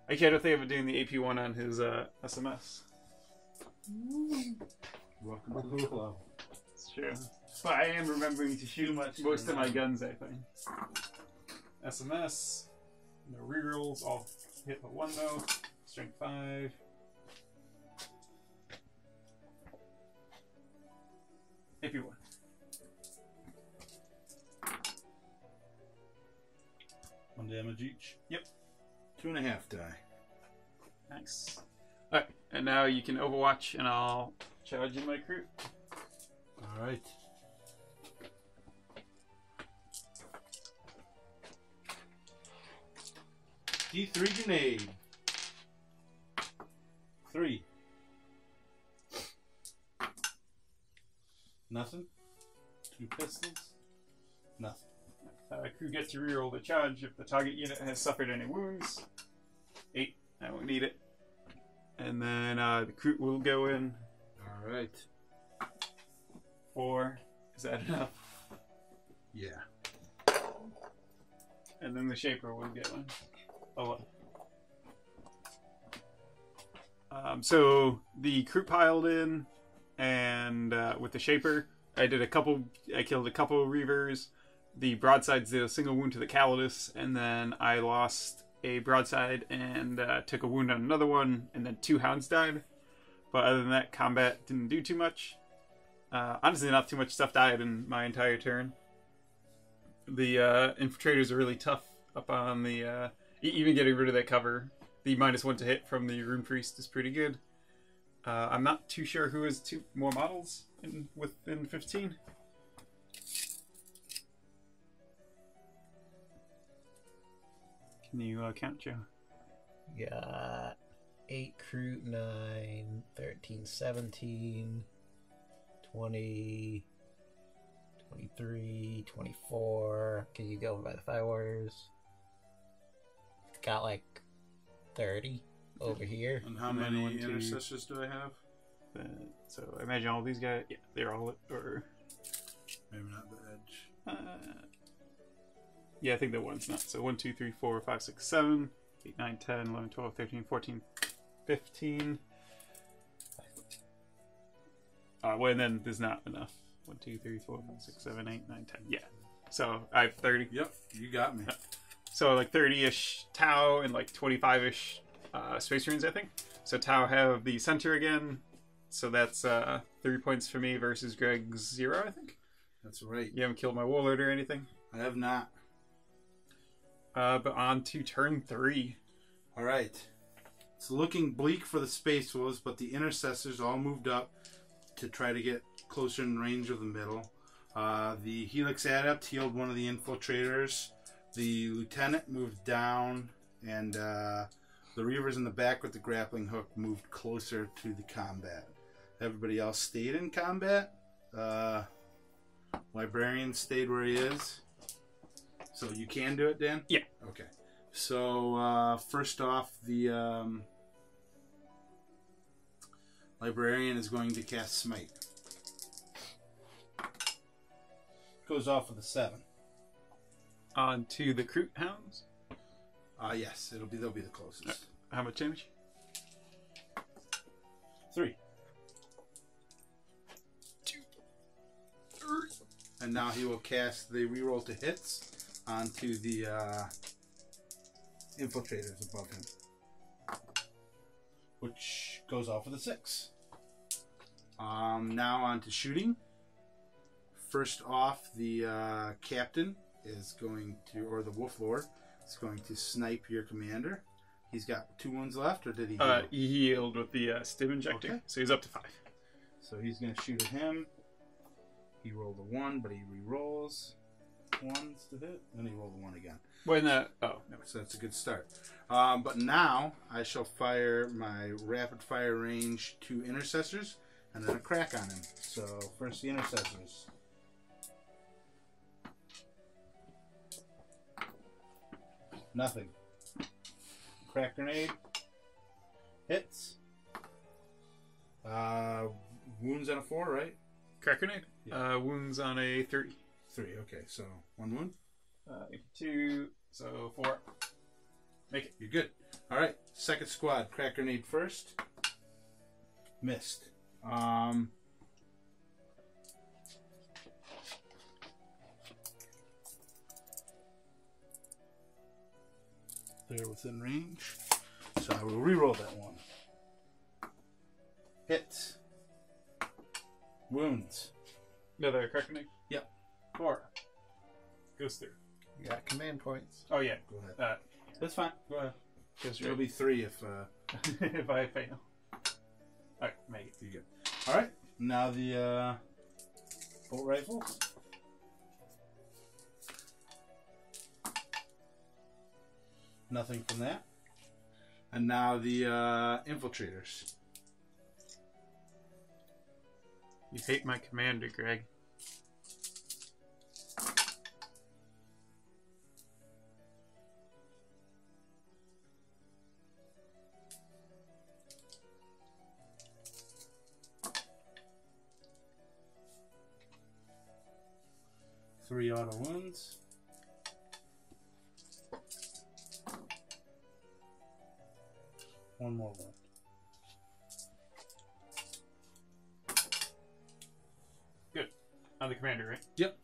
Actually, I don't think I've been doing the AP1 on his SMS. Welcome to the club. It's true. But I am remembering to shoot most of my guns, I think. SMS. No rerolls. All hit but 1 though. Strength 5. AP1. One damage each. Yep. 2.5 die. Nice. Alright, and now you can Overwatch and I'll charge in my crew. Alright. D3 grenade. 3. Nothing. 2 pistols. Nothing. Crew gets to reroll the charge if the target unit has suffered any wounds. 8. I won't need it. And then the crew will go in. Alright. 4. Is that enough? Yeah. And then the Shaper will get one. 11. So the crew piled in, and with the Shaper, I killed a couple of Reavers. The broadsides did a single wound to the Calidus, and then I lost a broadside and took a wound on another one, and then 2 hounds died. But other than that, combat didn't do too much. Honestly, not too much stuff died in my entire turn. The infiltrators are really tough up on the... even getting rid of that cover. The -1 to hit from the Rune Priest is pretty good. I'm not too sure who has 2 more models within 15. Can you count, Joe? Got 8 Crew, 9, 13, 17, 20, 23, 24. Can you go by the Fire Warriors? Got like 30 over here. And how And then many 1, 2. intercessors do I have? So I imagine all these guys, yeah, they're all, or... Maybe not the edge. Yeah, I think the one's not. So 1, 2, 3, 4, 5, 6, 7, 8, 9, 10, 11, 12, 13, 14, 15. Well, and then there's not enough. 1, 2, 3, 4, 5, 6, 7, 8, 9, 10. Yeah. So I have 30. Yep, you got me. So like 30-ish Tau and like 25-ish Space Marines, I think. So Tau have the center again. So that's 3 points for me versus Greg's 0, I think. That's right. You haven't killed my Warlord or anything. I have not. But on to turn 3. All right. It's looking bleak for the Space Wolves, but the Intercessors all moved up to try to get closer in range of the middle. The Helix Adept healed one of the Infiltrators. The Lieutenant moved down, and the Reavers in the back with the grappling hook moved closer to the combat. Everybody else stayed in combat. Librarian stayed where he is. So you can do it, Dan? Yeah. Okay. So first off, the Librarian is going to cast Smite. Goes off with a 7. On to the Kroot Hounds. Yes, they'll be the closest. How much damage? 3. 2, 3. And now he will cast the reroll to hits onto the Infiltrators above him, which goes off with a 6. Now on to shooting. First off, the Captain is going to, or the Wolf Lord, is going to snipe your commander. He's got 2 wounds left, or did he heal? He healed with the stim injector, Okay. so he's up to 5. So he's going to shoot at him. He rolled a 1, but he re-rolls 1s to hit, and he rolled a 1 again. When oh no, So that's a good start. But now I shall fire my rapid fire range 2 Intercessors, and then a crack on him. So first the Intercessors. Nothing. Crack grenade. Hits. Wounds on a 4, right? crack grenade. Yeah. Wounds on a 30. 3, okay. So 1 wound. 2, so 4. Make it. You're good. All right. Second squad. Crack grenade first. Missed. They're within range. So I will reroll that one. Hits. Wounds. Another crack grenade. Yep. 4. Goes through. You got command points. Oh yeah. Go ahead. That's fine. Go ahead. Goes It'll through. be 3 if If I fail. Alright, make it. you good. All right. Now the bolt rifles. Nothing from that. And now the Infiltrators. You hate my commander, Greg. Three auto wounds. One more wound. Good. On the commander, right? Yep.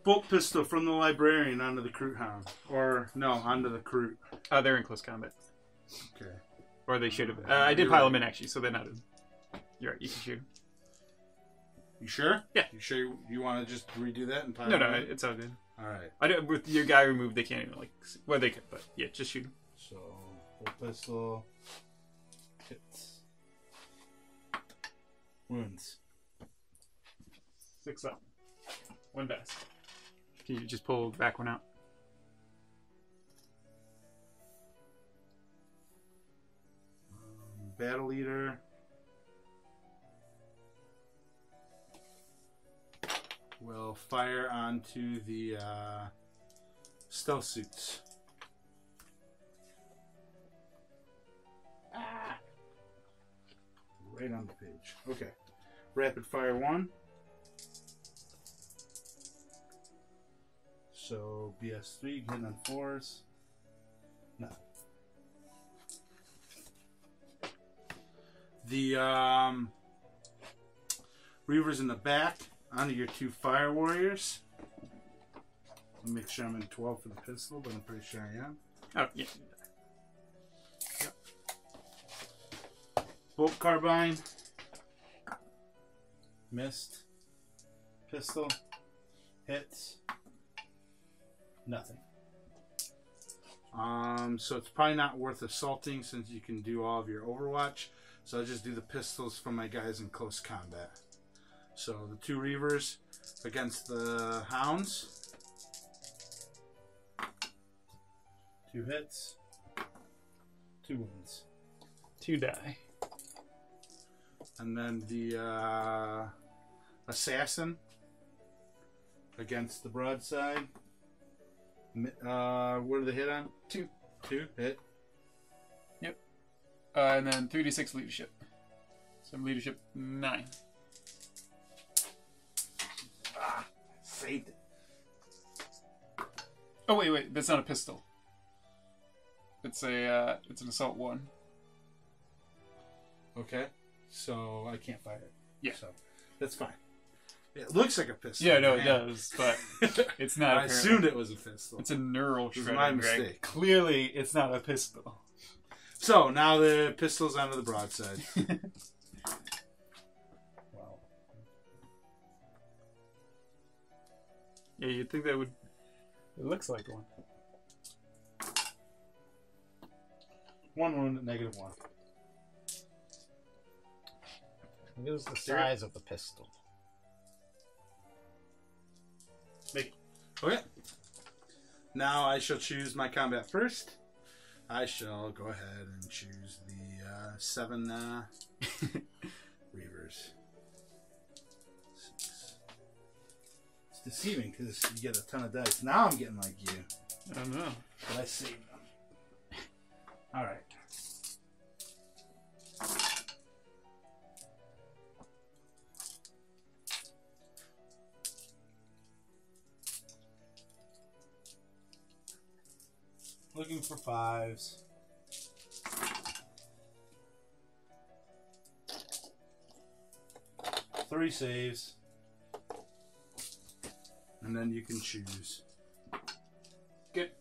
Bolt pistol from the librarian onto the Kroot hound. Or, no, onto the Kroot. They're in close combat. Okay. Or they should have. I did You're pile right. them in, actually, so they're not in. You're right, you can shoot 'em. You sure? Yeah. You sure you want to just redo that and pile No, them no, in? it's all good. Alright. I don't, with your guy removed, they can't even, like, well, they could, but yeah, just shoot 'em. So, bolt pistol. Hits. Wounds. 6 up. 1 dice. Can you just pull the back one out? Battle leader. Will fire onto the stealth suits. Right on the page. Okay. Rapid fire 1. So BS3 getting on 4s. No. The Reavers in the back onto your 2 fire warriors. Let me make sure I'm in 12 for the pistol, but I'm pretty sure I am. Oh, yeah. Bolt carbine. Missed. Pistol. Hits. Nothing. So it's probably not worth assaulting since you can do all of your Overwatch. So I'll just do the pistols for my guys in close combat. So the 2 Reavers against the Hounds. 2 hits. 2 wounds. 2 die. And then the Assassin against the Broadside. What did they hit on? 2. 2 hit. Yep. And then 3d6 leadership. So leadership 9. Saved it. Oh wait, that's not a pistol. It's a it's an assault 1. Okay. So I can't fire it. Yeah. So that's fine. It looks like a pistol. Yeah, no, it man. does, but it's not. I assumed it was a pistol. It's a neural It was shredder. my Greg. mistake. Clearly, it's not a pistol. So now the pistol's onto the broadside. Wow. Yeah, you'd think that would. It looks like one. 1 wound, -1. What is the size of the pistol? Okay. Now I shall choose my combat first. I shall go ahead and choose the 7 Reavers. 6. It's deceiving because you get a ton of dice. Now I'm getting like you. I don't know. But I saved them. Alright. Looking for 5s. Three saves. And then you can choose. Good.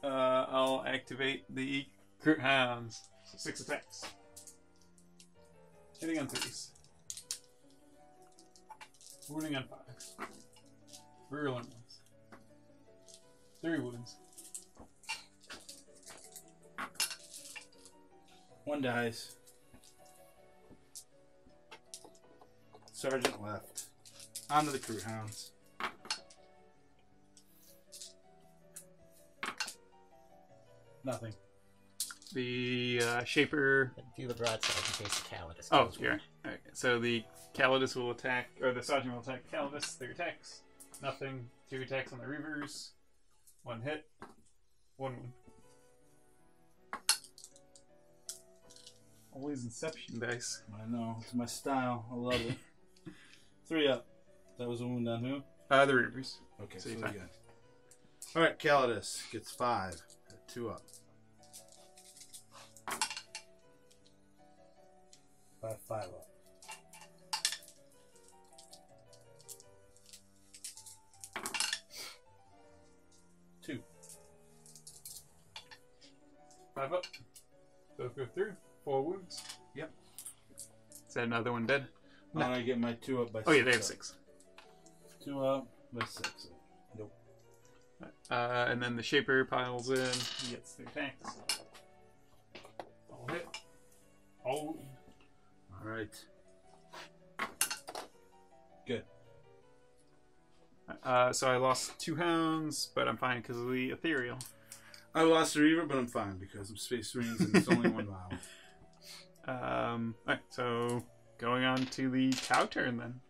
I'll activate the Kroot Hounds. So 6 attacks. Hitting on 3s. Wounding on 5s. Real on 1s. 3 wounds. 1 dies. Sergeant left. Onto the Kroot Hounds. Nothing. The Shaper. Do the broadside in case the Calidus Oh, kills yeah. one. Alright, so the Calidus will attack, or the Sergeant will attack Calidus. 3 attacks. Nothing. 2 attacks on the Reavers. 1 hit. 1 wound. Always Inception dice. I know. It's my style. I love it. 3 up. That was a wound on who? The Reavers. Okay, So so you're we fine. good. Alright, Calidus gets 5. 2 up. 5 up. Go through. 4 wounds. Yep. Is that another one dead? No. And I get my 2 up by 6. Oh yeah, they have 6. 2 up by 6. Nope. And then the Shaper piles in. He gets 3 attacks. All hit. All wound. Alright. Good. So I lost 2 hounds, but I'm fine because of the ethereal. I lost a Reaver, but I'm fine because of Space Marines and it's only 1 mile. Alright, so going on to the cow turn then.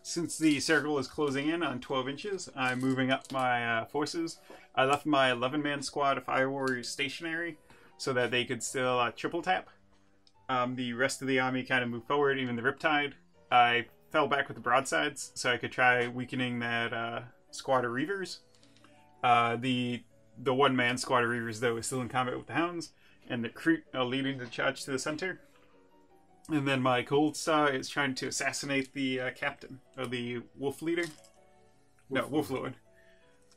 Since the circle is closing in on 12 inches, I'm moving up my forces. I left my 11-man squad of Fire Warriors stationary so that they could still triple tap. The rest of the army kind of moved forward, even the Riptide. I fell back with the broadsides so I could try weakening that squad of Reavers. The one-man squad of Reavers, though, is still in combat with the Hounds, and the Crete are leading the charge to the center. And then my Cold Star is trying to assassinate the captain, or the Wolf Leader. Wolf Lord.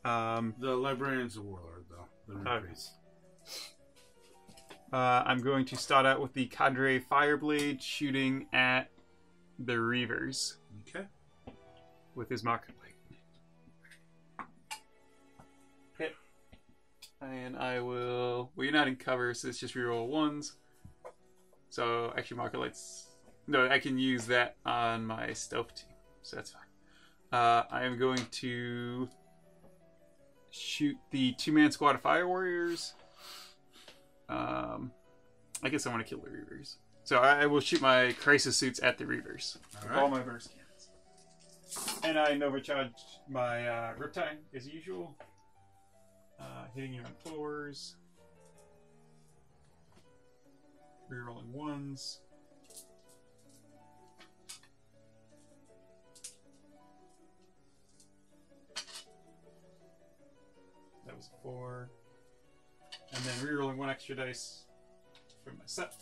The Librarian's a Warlord, though. The Recruits. I'm going to start out with the Cadre Fireblade shooting at the Reavers. Okay. With his marker blade. Hit. And I will... Well, you're not in cover, so it's just reroll 1s. So, actually, marker lights... No, I can use that on my stealth team, so that's fine. I am going to shoot the 2-man squad of Fire Warriors. I guess I want to kill the Reavers. So I will shoot my Crisis Suits at the Reavers. All my burst cannons. And I overcharge my Riptide, as usual. Hitting you on 4s. Rerolling 1s. That was a 4. And then rerolling 1 extra dice from my set.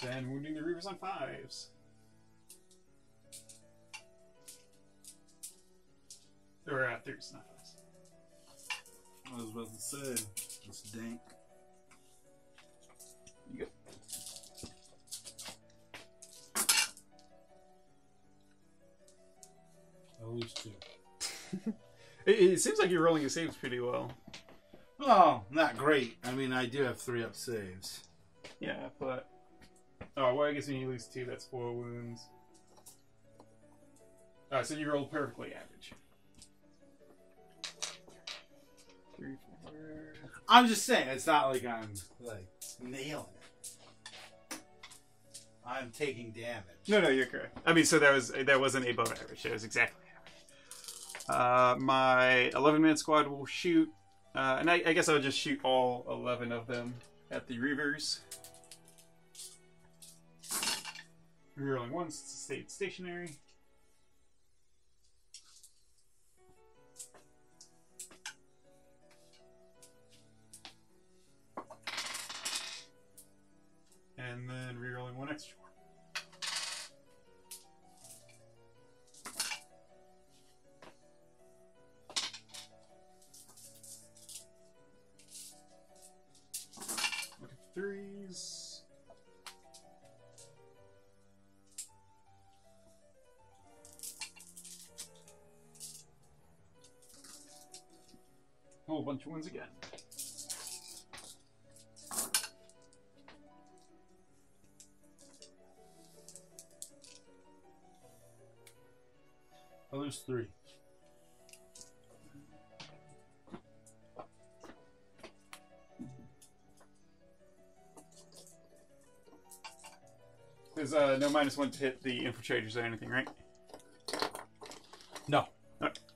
Then wounding the Reavers on 5s. Or 3s, not 5s. I was about to say, it's dank. You go. At least 2. It seems like you're rolling your saves pretty well. Oh, not great. I mean, I do have 3 up saves. Yeah, but... Oh, well, I guess when you lose 2, that's 4 wounds. So you rolled perfectly average. 3, 4... I'm just saying, it's not like I'm, nailing it. I'm taking damage. No, you're correct. I mean, so that wasn't above average. That was exactly average. My 11-man squad will shoot, and I guess I'll just shoot all 11 of them at the Reavers. Rerolling 1 since it stayed stationary. And then rerolling 1 extra. Look at 3s. Whole bunch of ones again. I lose 3. There's no -1 to hit the infiltrators or anything, right? No.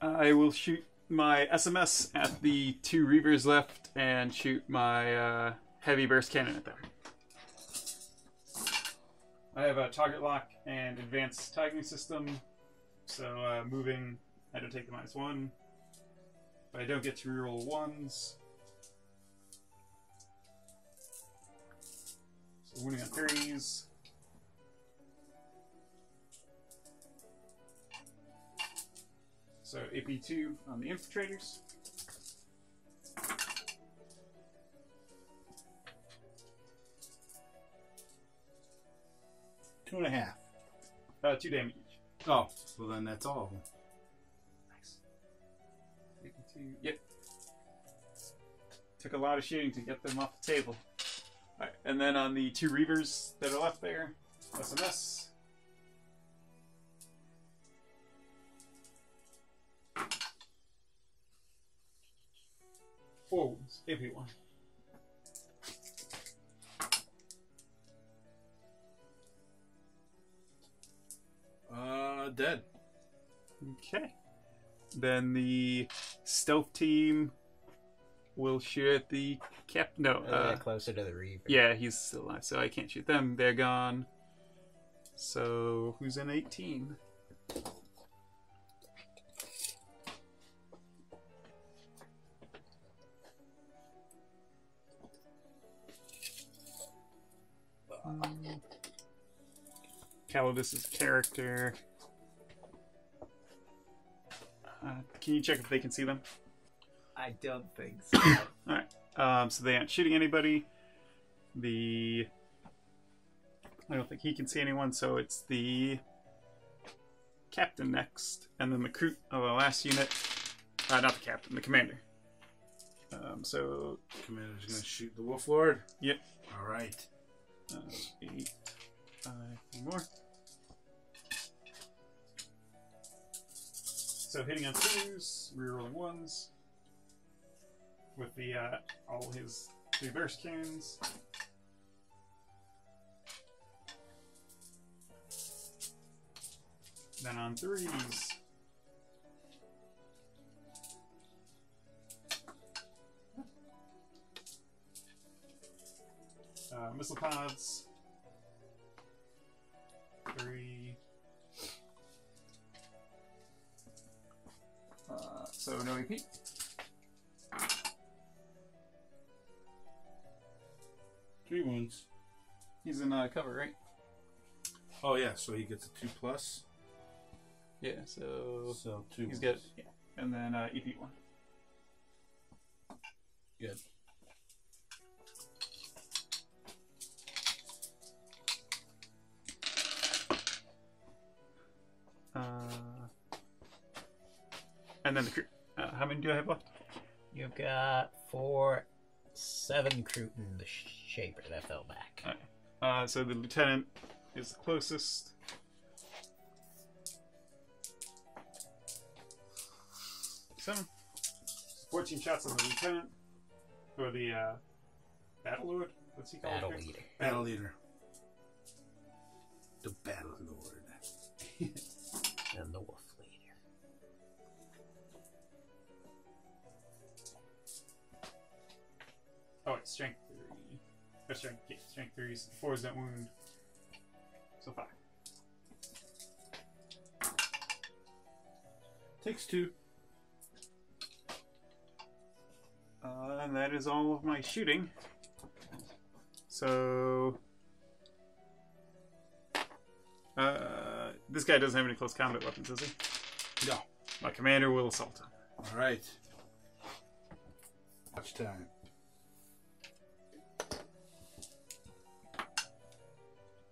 I will shoot my SMS at the 2 Reavers left and shoot my heavy burst cannon at them. I have a target lock and advanced targeting system, so moving, I don't take the -1, but I don't get to reroll 1s. So wounding on 3s. So AP2 on the infiltrators. 2.5. 2 damage each. Oh, well then that's all of them. Nice. AP2. Yep. Took a lot of shooting to get them off the table. Alright, and then on the 2 Reavers that are left there, SMS. Four wounds, AP1. Dead. Okay. Then the stealth team will shoot at the cap. No, closer to the Reaver. yeah, he's still alive, so I can't shoot them. They're gone. So who's in 18? Calidus's character. Can you check if they can see them? I don't think so. Alright. So they aren't shooting anybody. I don't think he can see anyone, so it's the captain next, and then the recruit of the last unit. Not the captain, the commander. So Commander's gonna shoot the Wolf Lord. Yep. All right. 8, 5 more. So hitting on 2s, rerolling 1s with the all his 3 burst cannons. Then on 3s. Missile pods. 3. So no AP. Three wounds. He's in cover, right? Oh yeah, so he gets a 2+. Yeah, so So 2 he's wounds. got, yeah. And then EP1. Good. And then the crew. How many do I have left? You've got 7 Cruton, the Shaper that fell back. Alright. So the lieutenant is the closest. Seven. 14 shots on the lieutenant. Or the battle lord. What's he called? Battle here? Leader. Battle Leader. The Battle Lord. And the Wolf Leader. Oh, it's strength 3. That's strength. Yeah, strength 3. 4s don't wound. So 5. Takes 2. And that is all of my shooting. So this guy doesn't have any close combat weapons, does he? No. My commander will assault him. All right. Watch time.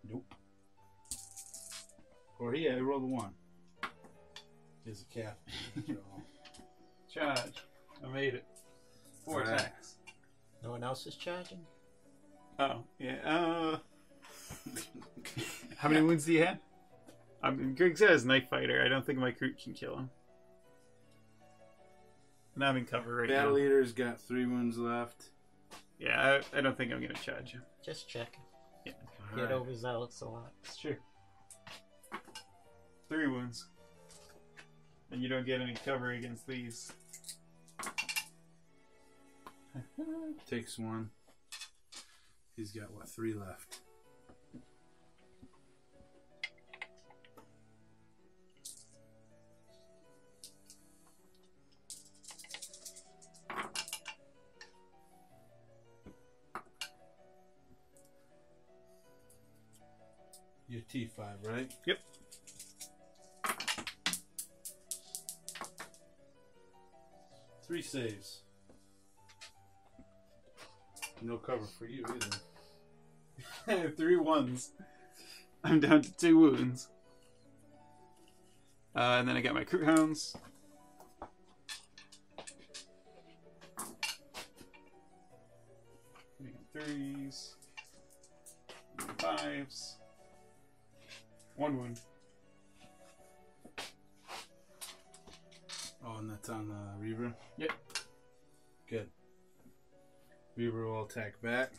Nope. Or yeah, I rolled a 1. He's a cap. Charge. I made it. 4 Alright. attacks. No one else is charging? Oh, yeah. How many wounds do you have? I mean, Greg says knife fighter. I don't think my crew can kill him. And I'm in cover right Battle now. Leader's got 3 wounds left. Yeah, I don't think I'm going to charge him. Just checking. Yeah. Get Alright. overzealous a lot. It's true. 3 wounds. And you don't get any cover against these. Takes 1. He's got, what, 3 left. You're T5, right? Yep. 3 saves. No cover for you either. I have 3 ones. I'm down to 2 wounds. And then I got my crew hounds. Making 3s. 5s. 1 wound. Oh, and that's on the Reaver? Yep. Good. Reaver will attack back.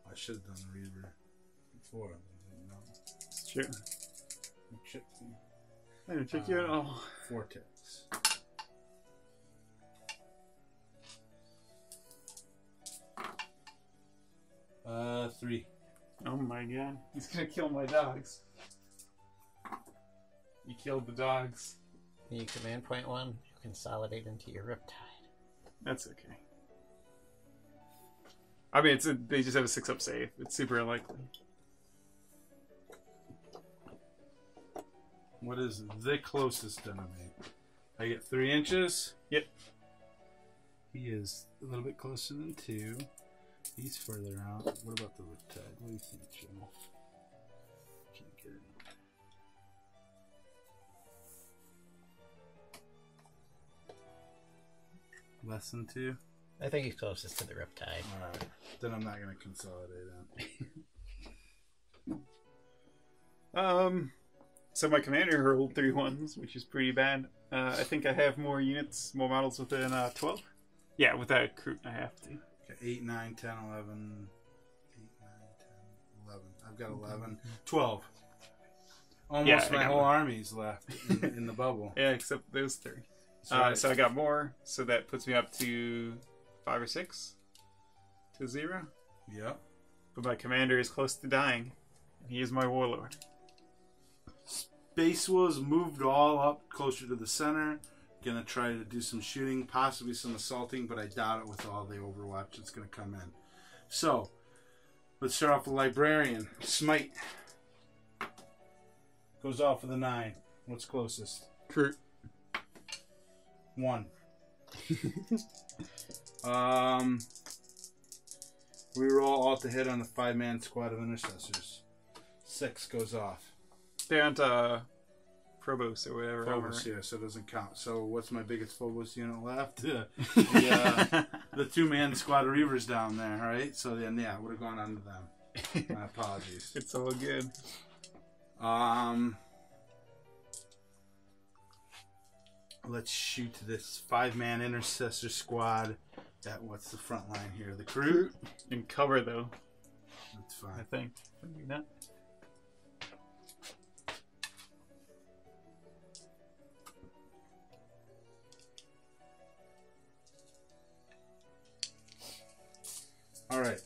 I should have done the Reaver before. I didn't know. Sure. Chip. I didn't check you at all. 4 ticks. Three. Oh my god. He's gonna kill my dogs. You killed the dogs. You command point 1, you consolidate into your riptide. That's okay. I mean, they just have a 6-up save. It's super unlikely. What is the closest enemy? I get 3 inches. Yep. He is a little bit closer than 2. He's further out. What about the riptide? What do you think, Joe? Can't get it. Less than 2? I think he's closest to the riptide. Alright. Then I'm not going to consolidate on. So my commander rolled 3 ones, which is pretty bad. I think I have more units, more models within 12. Yeah, with that crew, I have to. Okay, 8, 9, 10, 11. 8, 9, 10, 11. I've got 11. 12. Almost Yeah, my whole army's left in the bubble. Yeah, except those 3. So So I got more, so that puts me up to 5 or 6 to 0. Yep. But my commander is close to dying. He is my warlord. Space Wolves moved all up closer to the center. Gonna try to do some shooting, possibly some assaulting, but I doubt it with all the overwatch that's gonna come in. So, let's start off with Librarian. Smite. Goes off with a 9. What's closest? Crew. 1. We roll all to hit on the 5-man squad of intercessors. 6 goes off. They aren't Phobos or whatever. Phobos, yeah, so it doesn't count. So what's my biggest Phobos unit left? The 2-man squad of Reavers down there, right? So then, yeah, I would have gone on to them. My apologies. It's all good. Let's shoot this 5-man intercessor squad at what's the front line here? The crew? In cover, though, That's I fine. think. Maybe not. All right.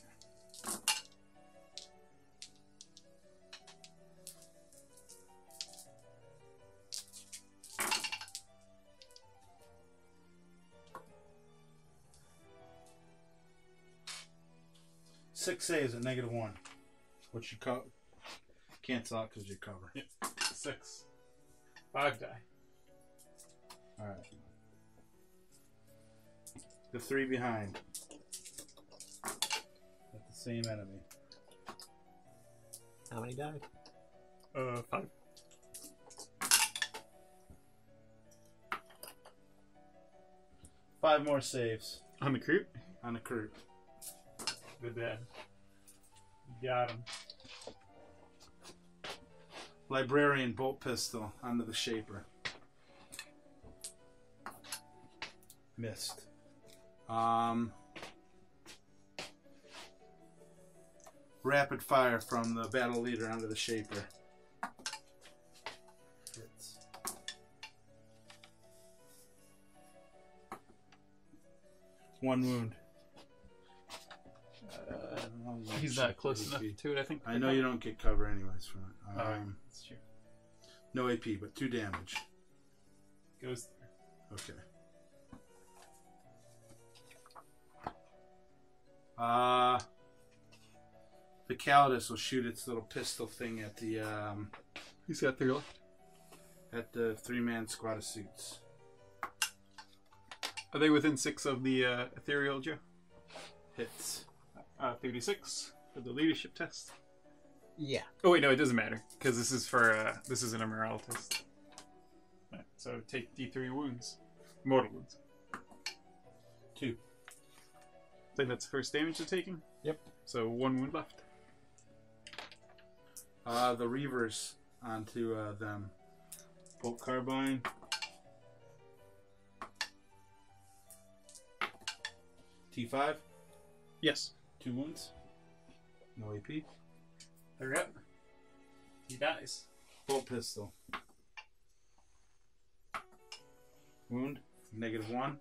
Six saves at -1. What's your cover? Cancel out because you cover. Yep. 6. 5 die. All right. The 3 behind. At the same enemy. How many died? 5. Five more saves On the crew? on the crew. Good dad. Got him. Librarian bolt pistol onto the Shaper. Missed. Rapid fire from the battle leader onto the Shaper. Hits. One wound. He's not close enough to it, I think. I know you don't get cover anyways from it. Alright, that's true. No AP, but 2 damage. Goes there. Okay. The Calidus will shoot its little pistol thing at the He's got 3 left. 3-man squad of suits. Are they within 6 of the ethereal, Joe? Hits. 36 for the leadership test. Yeah. Oh wait, no, it doesn't matter because this is for this is an morale test. Right, so take D3 wounds, mortal wounds. 2. I think that's the first damage you're taking. Yep. So 1 wound left. The Reavers onto them. Bolt carbine. T5. Yes. 2 wounds. No AP. Hurry up. He dies. Bolt pistol. Wound. -1.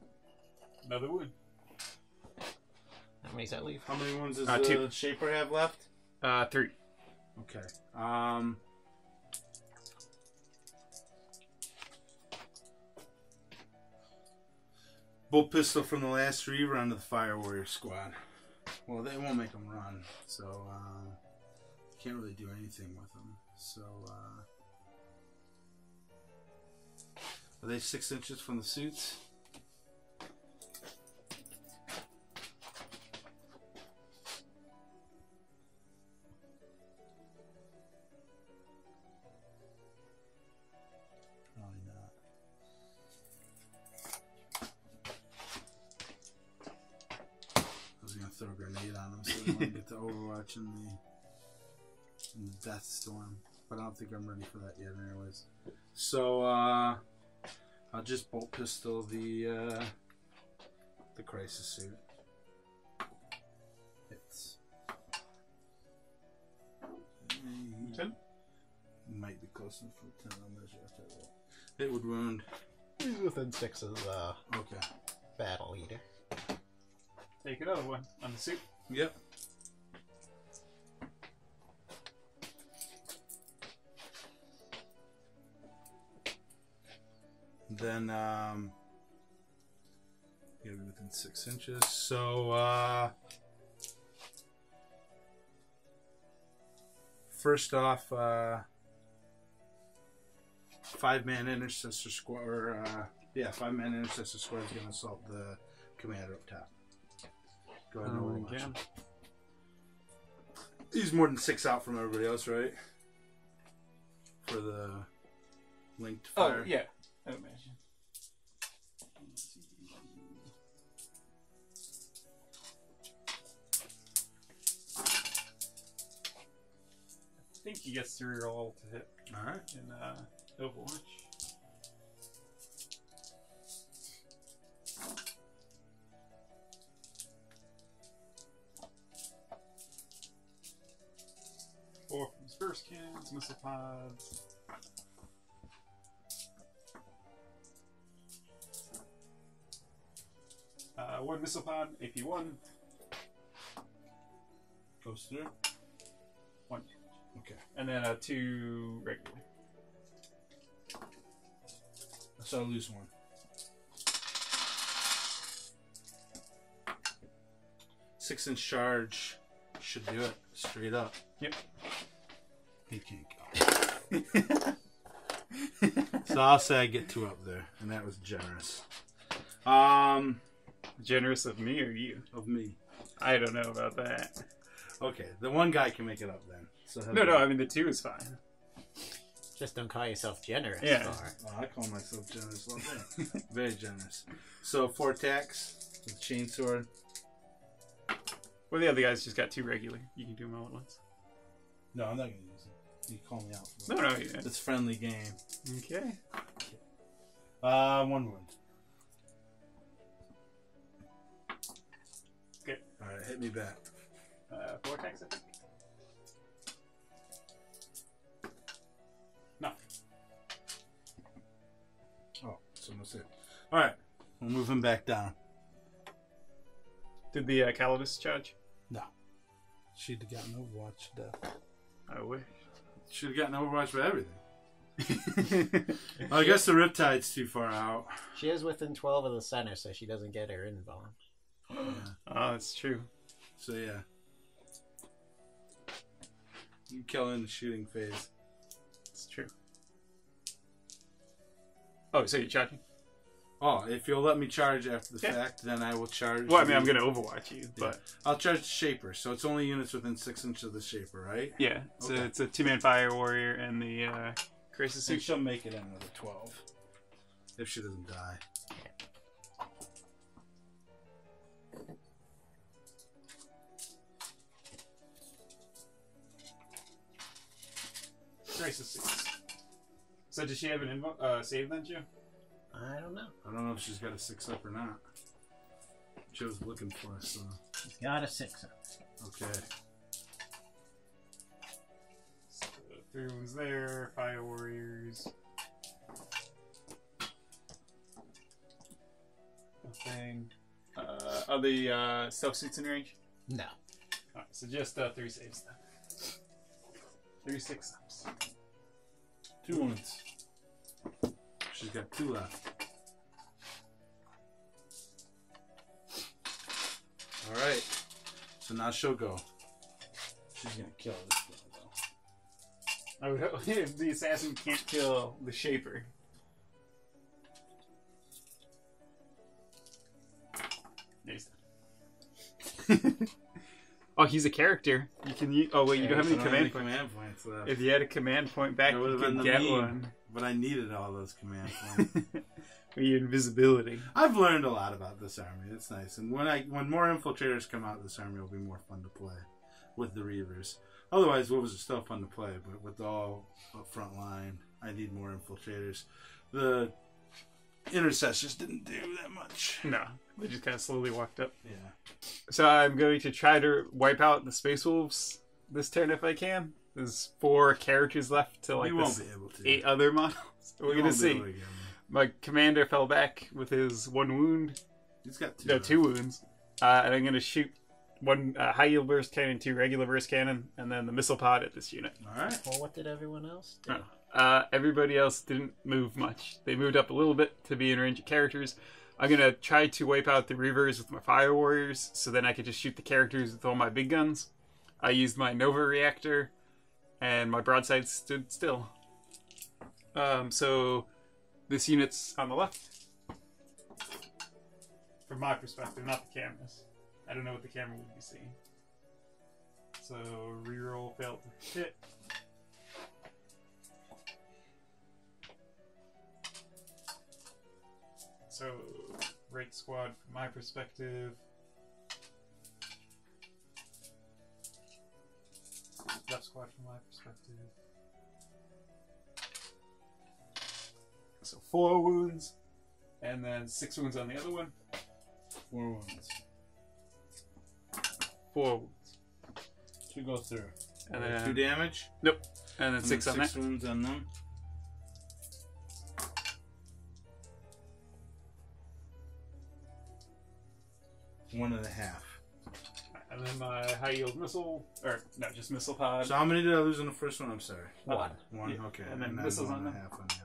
Another wound. How many's that leave? How many wounds does 2. the Shaper have left? 3. Okay. Bolt pistol from the last Reaver onto the Fire Warrior squad. Well, they won't make them run, so can't really do anything with them. So are they 6 inches from the suits? Probably not. I was gonna throw a grenade on them so they wouldn't get to Overwatch in the Death Storm, but I don't think I'm ready for that yet, anyways. So I'll just bolt pistol the crisis suit. Hits. 10. Might be close enough for 10. I'll measure after that. It would wound. He's within 6 of the Okay. battle leader. Take another one on the suit. Yep. Then gotta be within 6 inches. So first off, 5-man intercessor squad, or 5-man intercessor squad is gonna assault the commander up top. Go ahead and roll Again. He's more than 6 out from everybody else, right? For the linked fire. Oh, yeah. I would imagine. I think he gets to reroll to hit Alright. in Overwatch. Four from his first cans, missile pods. One missile pod, AP 1. Goes through. 1. Okay. And then 2 regular. So I'll lose 1. Six-inch charge should do it. Straight up. Yep. He can't go. So I'll say I get 2 up there, and that was generous. Generous of me or you? Of me. I don't know about that. Okay, the one guy can make it up then. So No, I mean the 2 is fine. Just don't call yourself generous. Yeah. Oh, I call myself generous all day. Very generous. So 4 attacks with chainsword. Well, the other guy's just got 2 regular. You can do them all at once. No, I'm not gonna use it. You call me out for No, it. yeah. It's friendly game. Okay. 1 wound. Good. Alright, hit me back. 4 attacks, I think. No. Oh, so that's it. Alright, we'll move him back down. Did the Calidus charge? No. She'd have gotten Overwatch though. I wish. Should have gotten Overwatch for everything. I guess the Riptide's too far out. She is within 12 of the center, so she doesn't get her invuln. Yeah. Oh, that's true. So yeah. You kill in the shooting phase. It's true. Oh, so you're charging? Oh, if you'll let me charge after the Yeah. fact, then I will charge. Well, I mean, I'm going to Overwatch you, but I'll charge the Shaper, so it's only units within 6 inches of the Shaper, right? yeah, Okay. it's a 2-man fire warrior and the crisis And suit. she'll make it in with a 12. If she doesn't die. Crisis suits. So does she have an save then, Joe? I don't know. I don't know if she's got a 6-up or not. Joe's looking for us, so. He's got a 6-up. Okay. So 3 wounds there, fire warriors. Nothing. Are the stealth suits in range? No. Alright, so just 3 saves then. 3 6-ups. 2 wounds. She's got 2 left. Alright. So now she'll go. She's gonna kill this girl, though. I would hope if the assassin can't kill the Shaper. There's that. Oh, he's a character. You can use. Oh wait, you don't have any command points. command points left. If you had a command point back, That you would've been could the get meme. one. But I needed all those command points. Or your invisibility. I've learned a lot about this army. It's nice, and when more infiltrators come out, this army will be more fun to play with the Reavers. Otherwise, Wolves are still fun to play, but with the all up front line, I need more infiltrators. The intercessors didn't do that much. No, they just kind of slowly walked up. Yeah. So I'm going to try to wipe out the Space Wolves this turn if I can. There's 4 characters left to like You won't this be able to. 8 other models. We're You gonna won't be see. able to get 'em. My commander fell back with his 1 wound. He's got 2. No, 2 wounds. And I'm gonna shoot 1 high yield burst cannon, 2 regular burst cannon, and then the missile pod at this unit. All right. Well, what did everyone else do? Everybody else didn't move much. They moved up a little bit to be in range of characters. I'm gonna try to wipe out the Reavers with my fire warriors, so then I could just shoot the characters with all my big guns. I used my Nova reactor, and my broadside stood still. So this unit's on the left. From my perspective, not the cameras. I don't know what the camera would be seeing. So reroll failed to hit. So right squad from my perspective. Left squad from my perspective. So 4 wounds, and then 6 wounds on the other one. 4 wounds. 4 wounds, 2 go through. and then 2 damage. Nope, and then And 6 then on 6 that. wounds on them. One and a half. And then my high yield missile, or no, just missile pod. So how many did I lose on the first one? I'm sorry. 1. 1. Yeah. Okay. And then missiles one on and a them. half on the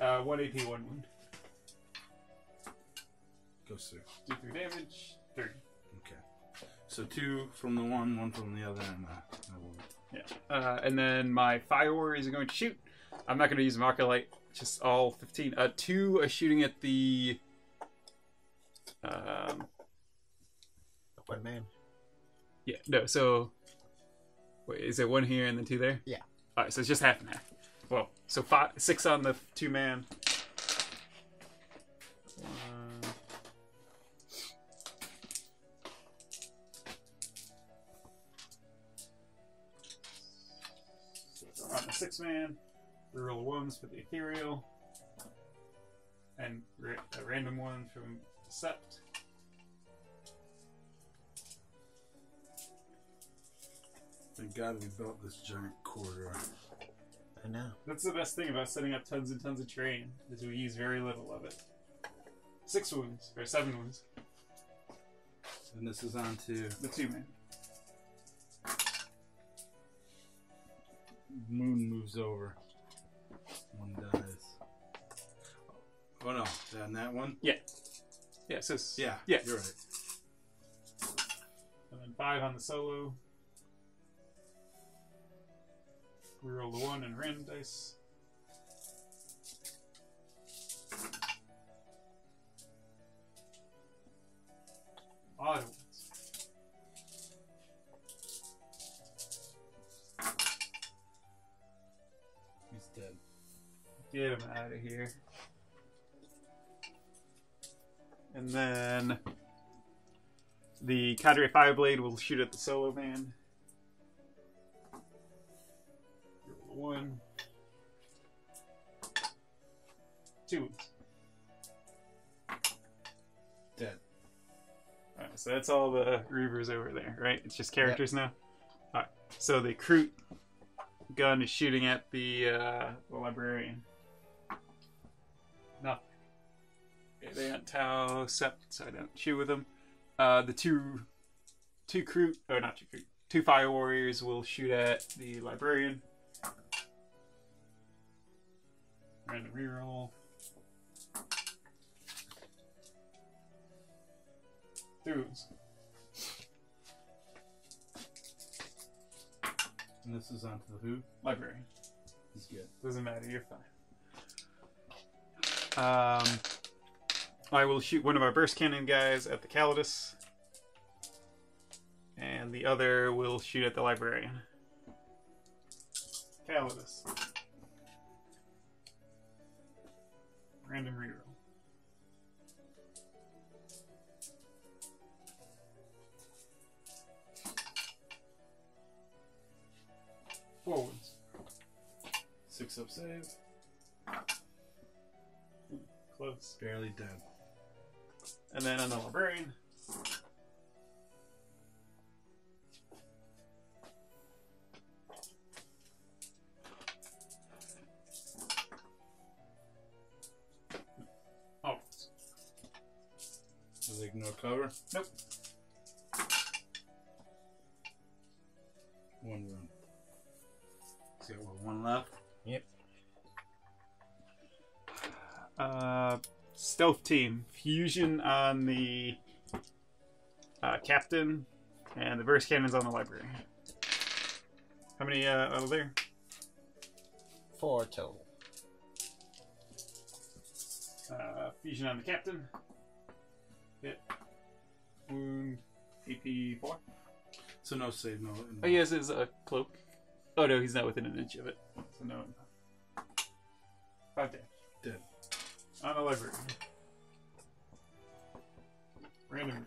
other. One AP, 1 wound. Goes through. Do 3 damage, 30. Okay. So 2 from the one from the other, and a wound. Yeah. And then my fire warriors are going to shoot. I'm not going to use marker light, just all 15. 2 are shooting at the. One man. Yeah, no, so. Wait, is there 1 here and then 2 there? Yeah. Alright, so it's just half and half. Well, so 6 on the 2-man. So on the 6-man, reroll 1s for the ethereal, and a random 1 from Sept. Thank God we built this giant corridor. I know. That's the best thing about setting up tons and tons of terrain, is we use very little of it. 6 wounds, or 7 wounds. And this is on to The 2-man. Moon moves over. 1 dies. Oh no, on that one? Yeah, so Yeah, yeah. you're right. And then 5 on the solo. Reroll the 1 and random dice. Odd ones. He's dead. Get him out of here. And then the Cadre Fireblade will shoot at the solo man. Roll 1. 2 wounds. Dead. Alright, so that's all the Reavers over there, right? It's just characters now? Alright, so the Kroot gun is shooting at the librarian. Nothing. Okay, they got Tau Sept, so I don't shoot with them. The two Kroot, or not two Kroot, 2 Fire Warriors will shoot at the librarian. Random reroll. 3 wounds. And this is onto the who? Librarian. He's good. Doesn't matter, you're fine. I will shoot one of our burst cannon guys at the Calidus. And the other will shoot at the librarian. Calidus. Random reroll. Forwards. 6 up save. Close. Barely dead. And then on the librarian. Oh. Does he ignore cover? Nope. 1 wound. He's got 1 left. Yep. Stealth team. Fusion on the captain, and the burst cannons on the library. How many are there? 4 total. Fusion on the captain. Hit. Wound. AP 4. So no save, no. Oh, he has his cloak. Oh no, he's not within an inch of it. So no. 5 damage. Dead. On the library. Random.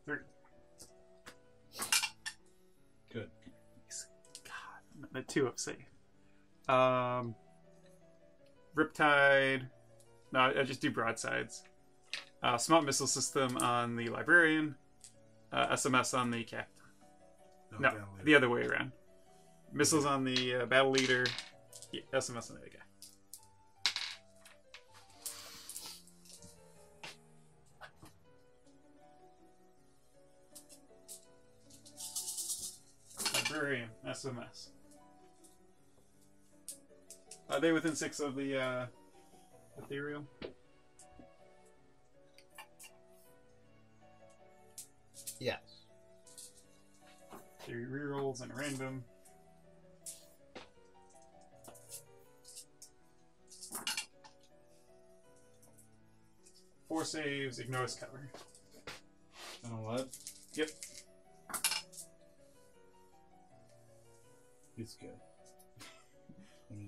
Three. Good. God, the 2 up safe. Riptide. No, I just do broadsides. Smart missile system on the librarian. SMS on the captain. No, the other way around. Missiles on the battle leader. Yeah, SMS on the other guy. Librarian, SMS. Are they within 6 of the ethereal? Yes. 3 rerolls and a random. Four saves, ignores cover. On a what? Yep. He's good.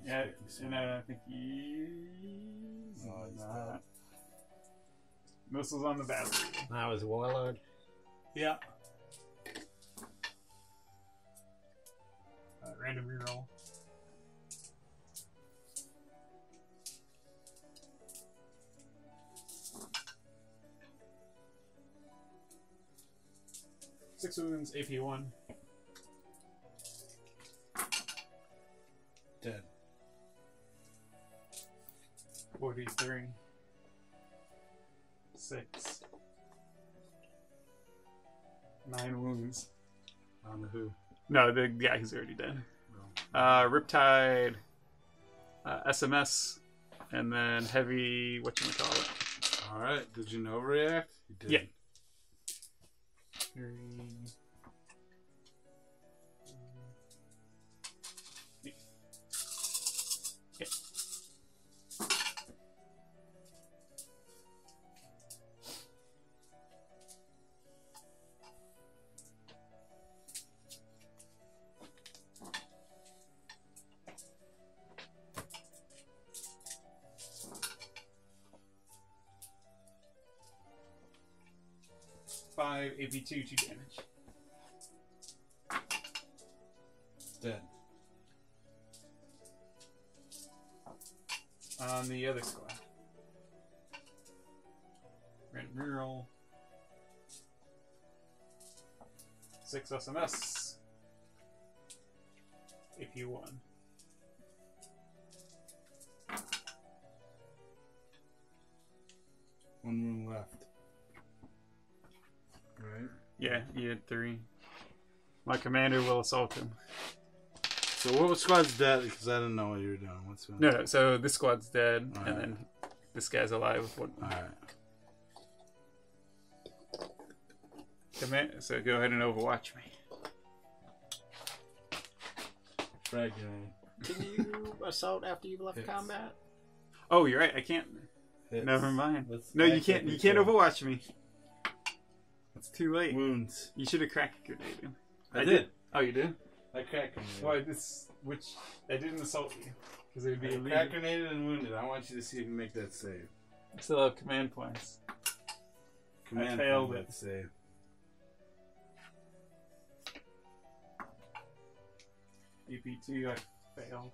Yeah, and I think he's not. Missiles on the battery. That was Warlord. Yeah. Random reroll. Six wounds, AP 1. Dead. 43. 6. 9 wounds. On the who? No, the guy who's already dead. No. Riptide, SMS, and then heavy, whatchamacallit. Alright, did you know react? You did. Yeah. 3. Yeah. 5 AP2, 2 damage. Dead. On the other squad. Random reroll. 6 SMS. AP1. One room left. Right. Yeah, he had 3. My commander will assault him. So what squad's dead? Because I didn't know what you were doing. What's going on? No, so this squad's dead, All and right. then this guy's alive with 1. Alright. So go ahead and overwatch me. Frag Can you assault after you've left Hits. combat? Oh, you're right. I can't. Hits. Never mind. Let's No, you back can't. up You can't before. overwatch me. It's too late. Wounds. You should have cracked grenade. I did. Oh, you did? I crack grenaded. Why this? Which I didn't assault you because it would be I illegal. crack grenaded and wounded. I want you to see if you can make that save. I still have command points. Command failed combat it. save. AP2, I failed.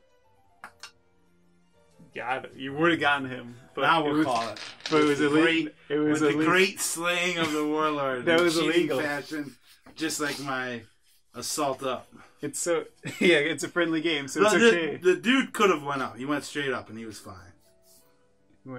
Got it. You would have gotten him, but Now it we'll was, call it. but it was With the illegal. It was With the illegal. great slaying of the warlord. That in was cheating illegal. fashion, just like my assault up. It's so yeah. It's a friendly game, so it's the, okay. the dude could have went up. He went straight up, and he was fine.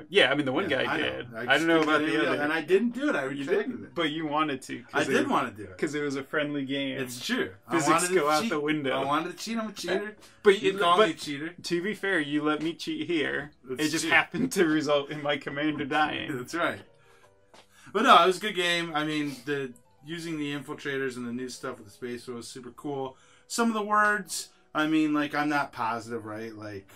Yeah, I mean the one Yeah, guy I know. did. I I just don't know couldn't about get the any other. and I didn't do it. I You retracted didn't, it. but you wanted to. I did want to do it. because it was a friendly game. It's true. Physics I wanted to go out cheat. the window. I wanted to cheat. I'm a cheater. But You call me a cheater. to be fair, you let me cheat here. That's It just true. happened to result in my commander dying. That's right. But no, it was a good game. I mean, the using the infiltrators and the new stuff with the space was super cool. Some of the words, I mean, like I'm not positive, right? Like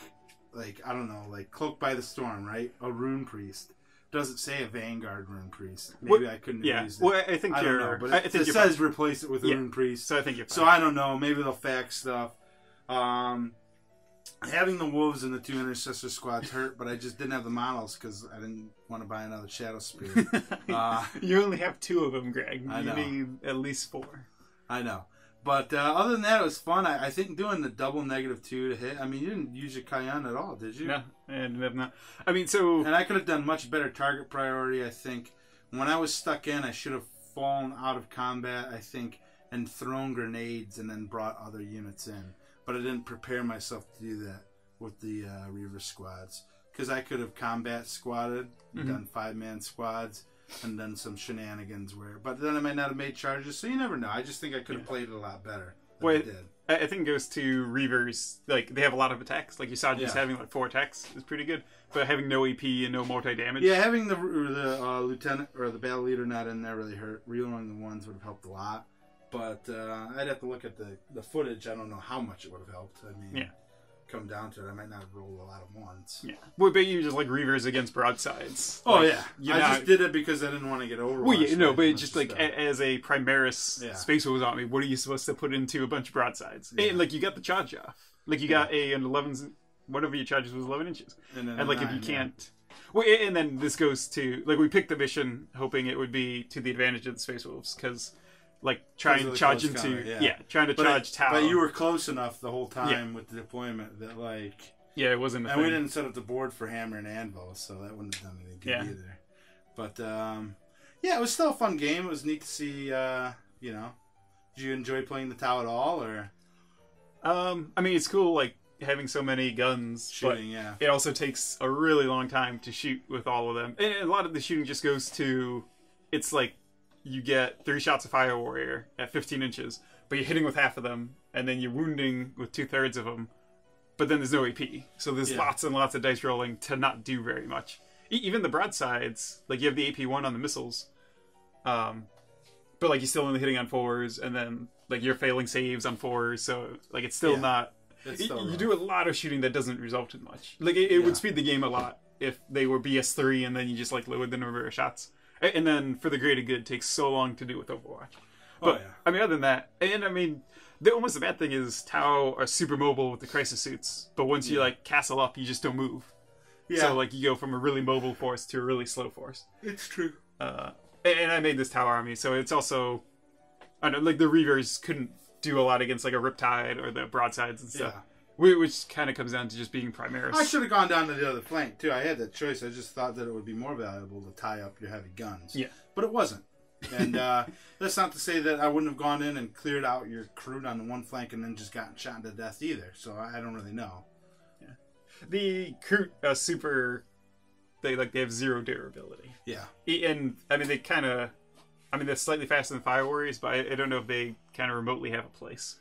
I don't know, like cloak by the storm, right? A rune priest. Doesn't say a vanguard rune priest. Maybe I couldn't have used it. Well, I think I you're. don't know, but I it think you're says fine. replace it with a Yeah. rune priest. So I think you're fine. So I don't know. Maybe they'll fax stuff. Having the wolves in the 2 intercessor squads hurt, but I just didn't have the models because I didn't want to buy another shadow spear. You only have 2 of them, Greg. I You know. need at least 4. I know. But other than that, it was fun. I think doing the double -2 to hit. I mean, you didn't use your Cayenne at all, did you? No, I ended up not. I mean, so And I could have done much better target priority, I think. When I was stuck in, I should have fallen out of combat, I think, and thrown grenades and then brought other units in. But I didn't prepare myself to do that with the Reaver squads. Because I could have combat squatted, done 5-man squads, and then some shenanigans where. But then I might not have made charges, so you never know. I just think I could have played it a lot better than I Wait. did. I think it goes to Reavers. Like they have a lot of attacks. Like you saw, just Yeah. having like 4 attacks is pretty good. But having no AP and no multi damage. Yeah, having the lieutenant or the battle leader not in there really hurt. Reloading the ones would have helped a lot. But I'd have to look at the footage. I don't know how much it would have helped. I mean, Yeah. come down to it, I might not have rolled a lot of ones. Yeah. Well, but you just like Reavers against broadsides. Oh, Like, yeah. you're I not- just did it because I didn't want to get over. Well, yeah, no, but it's just like as a Primaris Yeah. Space Wolves army, what are you supposed to put into a bunch of broadsides? Yeah. And like you got the charge off, like you got an 11, whatever your charges was 11 inches, and, then and like if you can't, well, and then this goes to like we picked the mission hoping it would be to the advantage of the Space Wolves because like trying Because to of the charge close into counter, trying to charge tower. But you were close enough the whole time with the deployment that like. yeah, it wasn't. A And we thing. didn't set up the board for hammer and anvil, so that wouldn't have done anything good Yeah. either. But yeah, it was still a fun game. It was neat to see. You know, did you enjoy playing the Tau at all, or I mean, it's cool like having so many guns, shooting? Yeah, but it also takes a really long time to shoot with all of them. And a lot of the shooting just goes to, it's like you get 3 shots of Fire Warrior at 15 inches, but you're hitting with half of them, and then you're wounding with 2/3 of them, but then there's no AP. So there's Yeah. lots and lots of dice rolling to not do very much. Even the broadsides, like you have the AP1 on the missiles, But like you're still only hitting on 4s, and then like you're failing saves on 4s, so like it's still not. It's still you rough. do a lot of shooting that doesn't result in much. Like it would speed the game a lot if they were BS3 and then you just like lowered the number of shots. And then for the greater good, it takes so long to do with Overwatch. But I mean, other than that, and I mean, almost the bad thing is Tau are super mobile with the crisis suits, but once you like castle up, you just don't move. Yeah. So like you go from a really mobile force to a really slow force. It's true. And I made this Tau army, so it's also, I don't know, like the Reavers couldn't do a lot against like a Riptide or the Broadsides and stuff. Which kind of comes down to just being Primaris. I should have gone down to the other flank too. I had that choice. I just thought that it would be more valuable to tie up your heavy guns. Yeah. But it wasn't. And that's not to say that I wouldn't have gone in and cleared out your crew on the one flank and then just gotten shot to death either. So I don't really know. Yeah. The Kroot super, they have 0 durability. Yeah. And I mean they're slightly faster than Fire Warriors, but I don't know if they kind of remotely have a place.